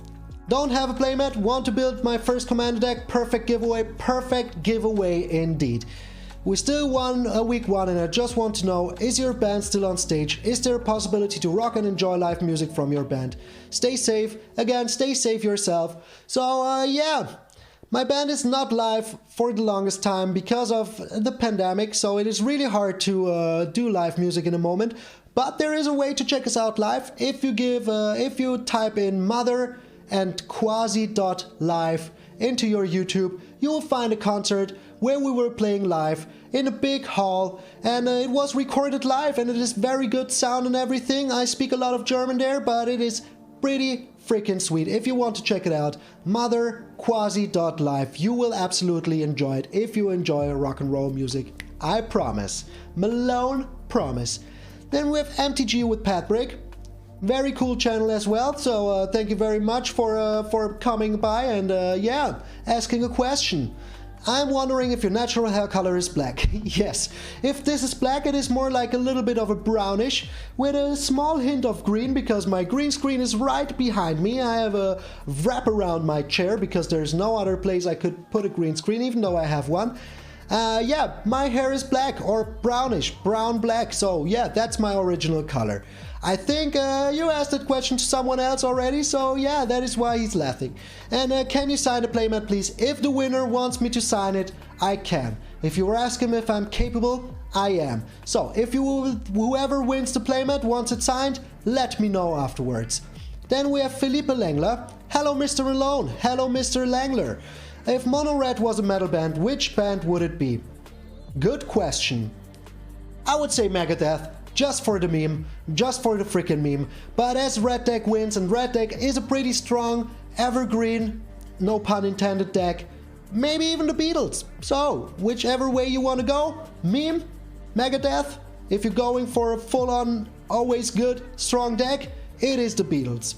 Don't have a playmat. Want to build my first commander deck? Perfect giveaway. Perfect giveaway indeed. We still won week 1 and I just want to know, is your band still on stage? Is there a possibility to rock and enjoy live music from your band? Stay safe. Again, stay safe yourself. So yeah. My band is not live for the longest time because of the pandemic, so it is really hard to do live music in a moment. But there is a way to check us out live. If you type in mother and quasi.live into your YouTube, you will find a concert where we were playing live in a big hall, and it was recorded live, and it is very good sound and everything. I speak a lot of German there, but it is pretty freaking sweet. If you want to check it out, motherquasi.live. You will absolutely enjoy it if you enjoy rock and roll music. I promise. Malone, promise. Then we have MTG with Patbrick. Very cool channel as well, so thank you very much for coming by and yeah, asking a question. I'm wondering if your natural hair color is black. Yes, if this is black, it is more like a little bit of a brownish with a small hint of green, because my green screen is right behind me. I have a wrap around my chair because there's no other place I could put a green screen, even though I have one. Yeah, my hair is black or brownish, brown black, so yeah, that's my original color. I think you asked that question to someone else already, so yeah, that is why he's laughing. And can you sign the playmat, please? If the winner wants me to sign it, I can. If you ask him if I'm capable, I am. So if whoever wins the playmat wants it signed, let me know afterwards. Then we have Felipe Langler. Hello, Mr. Malone. Hello, Mr. Langler. If Monoret was a metal band, which band would it be? Good question. I would say Megadeth. Just for the meme, just for the freaking meme. But as Red Deck wins, and Red Deck is a pretty strong, evergreen, no pun intended deck, maybe even the Beatles. So, whichever way you want to go, meme, Megadeth, if you're going for a full-on, always good, strong deck, it is the Beatles.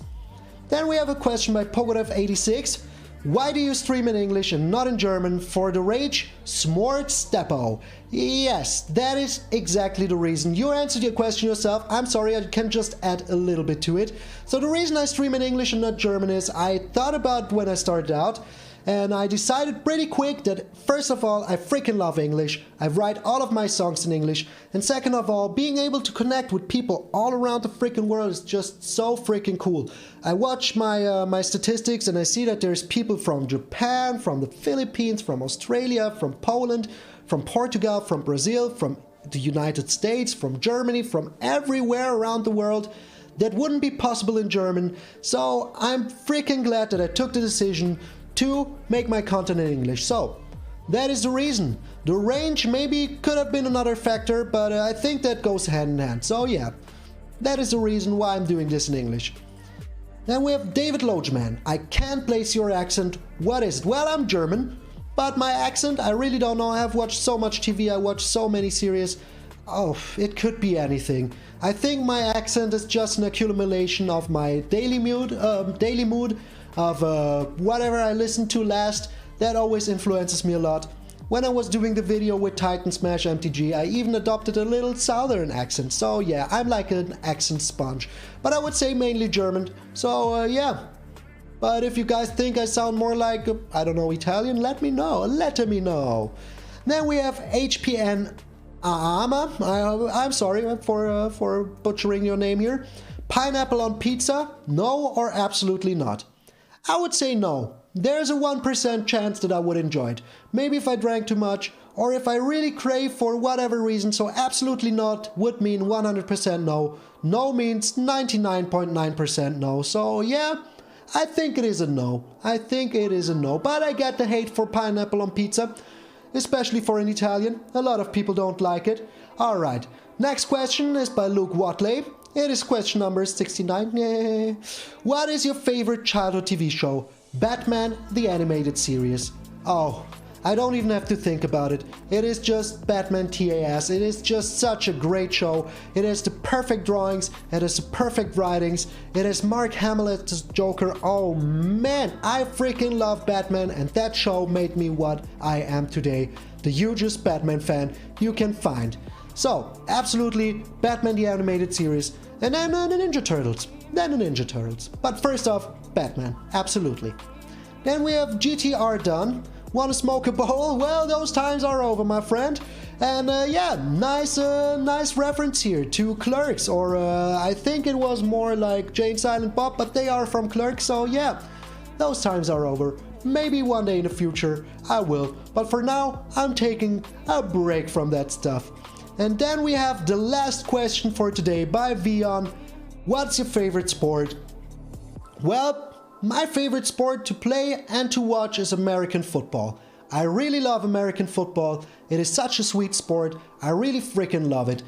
Then we have a question by Pogorev86. Why do you stream in English and not in German? For the rage, Smort Steppo. Yes, that is exactly the reason. You answered your question yourself. I'm sorry, I can just add a little bit to it. So the reason I stream in English and not German is I thought about when I started out, and I decided pretty quick that first of all, I freaking love English. I write all of my songs in English. And second of all, being able to connect with people all around the freaking world is just so freaking cool. I watch my statistics and I see that there's people from Japan, from the Philippines, from Australia, from Poland, from Portugal, from Brazil, from the United States, from Germany, from everywhere around the world. That wouldn't be possible in German. So I'm freaking glad that I took the decision to make my content in English. So that is the reason. The range maybe could have been another factor, but I think that goes hand in hand. So yeah, that is the reason why I'm doing this in English. Then we have David Logeman. I can't place your accent. What is it? Well, I'm German, but my accent, I really don't know. I have watched so much TV, I watched so many series. Oh, it could be anything. I think my accent is just an accumulation of my daily mood of whatever I listened to last. That always influences me a lot. When I was doing the video with Titan Smash MTG, I even adopted a little southern accent. So yeah, I'm like an accent sponge. But I would say mainly German. So yeah. But if you guys think I sound more like, I don't know, Italian, let me know. Let me know. Then we have HPN Aama. I'm sorry for butchering your name here. Pineapple on pizza? No or absolutely not? I would say no. There's a 1% chance that I would enjoy it. Maybe if I drank too much, or if I really crave for whatever reason, so absolutely not would mean 100% no. No means 99.9% no. So yeah, I think it is a no. I think it is a no. But I get the hate for pineapple on pizza, especially for an Italian. A lot of people don't like it. Alright, next question is by Luke Watley. It is question number 69. Yay. What is your favorite childhood TV show? Batman, the animated series. Oh, I don't even have to think about it. It is just Batman TAS. It is just such a great show. It has the perfect drawings. It has the perfect writings. It has Mark Hamill as Joker. Oh man, I freaking love Batman, and that show made me what I am today. The hugest Batman fan you can find. So, absolutely, Batman the animated series, and then the Ninja Turtles. But first off, Batman, absolutely. Then we have GTR done. Want to smoke a bowl? Well, those times are over, my friend. And yeah, nice reference here to Clerks, or I think it was more like Jane Silent Bob, but they are from Clerks, so yeah, those times are over. Maybe one day in the future I will, but for now I'm taking a break from that stuff. And then we have the last question for today by Vion. What's your favorite sport? Well, my favorite sport to play and to watch is American football. I really love American football. It is such a sweet sport. I really freaking love it.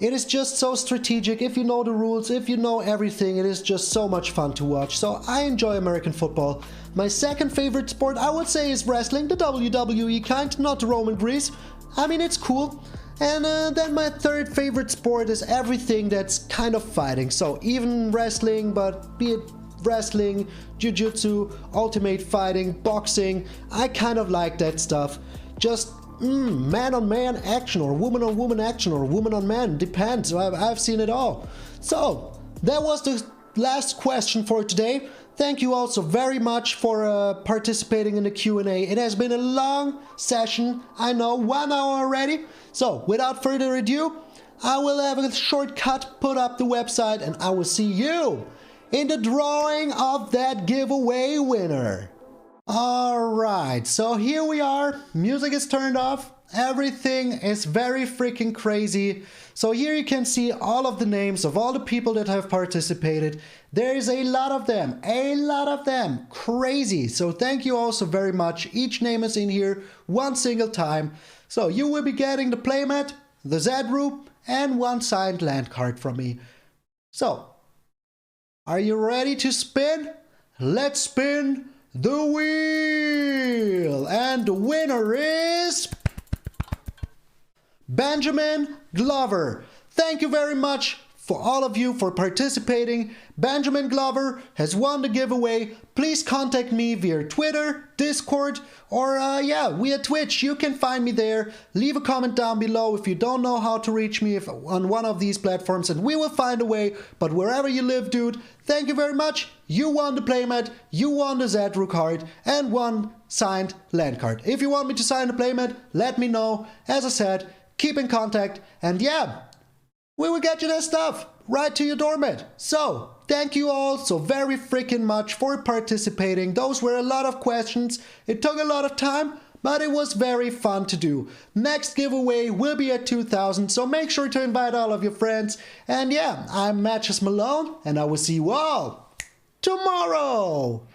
It is just so strategic. If you know the rules, if you know everything, it is just so much fun to watch. So I enjoy American football. My second favorite sport, I would say, is wrestling, the WWE kind, not the Roman Grease. I mean, it's cool. And then my third favorite sport is everything that's kind of fighting. So even wrestling, but be it wrestling, jiu-jitsu, ultimate fighting, boxing, I kind of like that stuff. Just man-on-man action, or woman-on-woman action, or woman-on-man, depends. I've seen it all. So that was the last question for today. Thank you all so very much for participating in the Q&A. It has been a long session, I know, 1 hour already. So without further ado, I will have a shortcut, put up the website, and I will see you in the drawing of that giveaway winner. Alright, so here we are. Music is turned off. Everything is very freaking crazy. So here you can see all of the names of all the people that have participated. There is a lot of them. Crazy. So thank you all so very much. Each name is in here one single time. So you will be getting the playmat, the Zedru, and one signed land card from me. So, are you ready to spin? Let's spin the wheel! And the winner is Benjamin Glover. Thank you very much for all of you for participating. Benjamin Glover has won the giveaway. Please contact me via Twitter, Discord, or via Twitch. You can find me there. Leave a comment down below if you don't know how to reach me on one of these platforms, and we will find a way. But wherever you live, dude, thank you very much. You won the playmat, you won the Zedru card, and one signed land card. If you want me to sign the playmat, let me know. As I said, keep in contact, and yeah, we will get you that stuff right to your doormat. So, thank you all so very freaking much for participating. Those were a lot of questions. It took a lot of time, but it was very fun to do. Next giveaway will be at 2000, so make sure to invite all of your friends. And yeah, I'm MtgA Malone, and I will see you all tomorrow.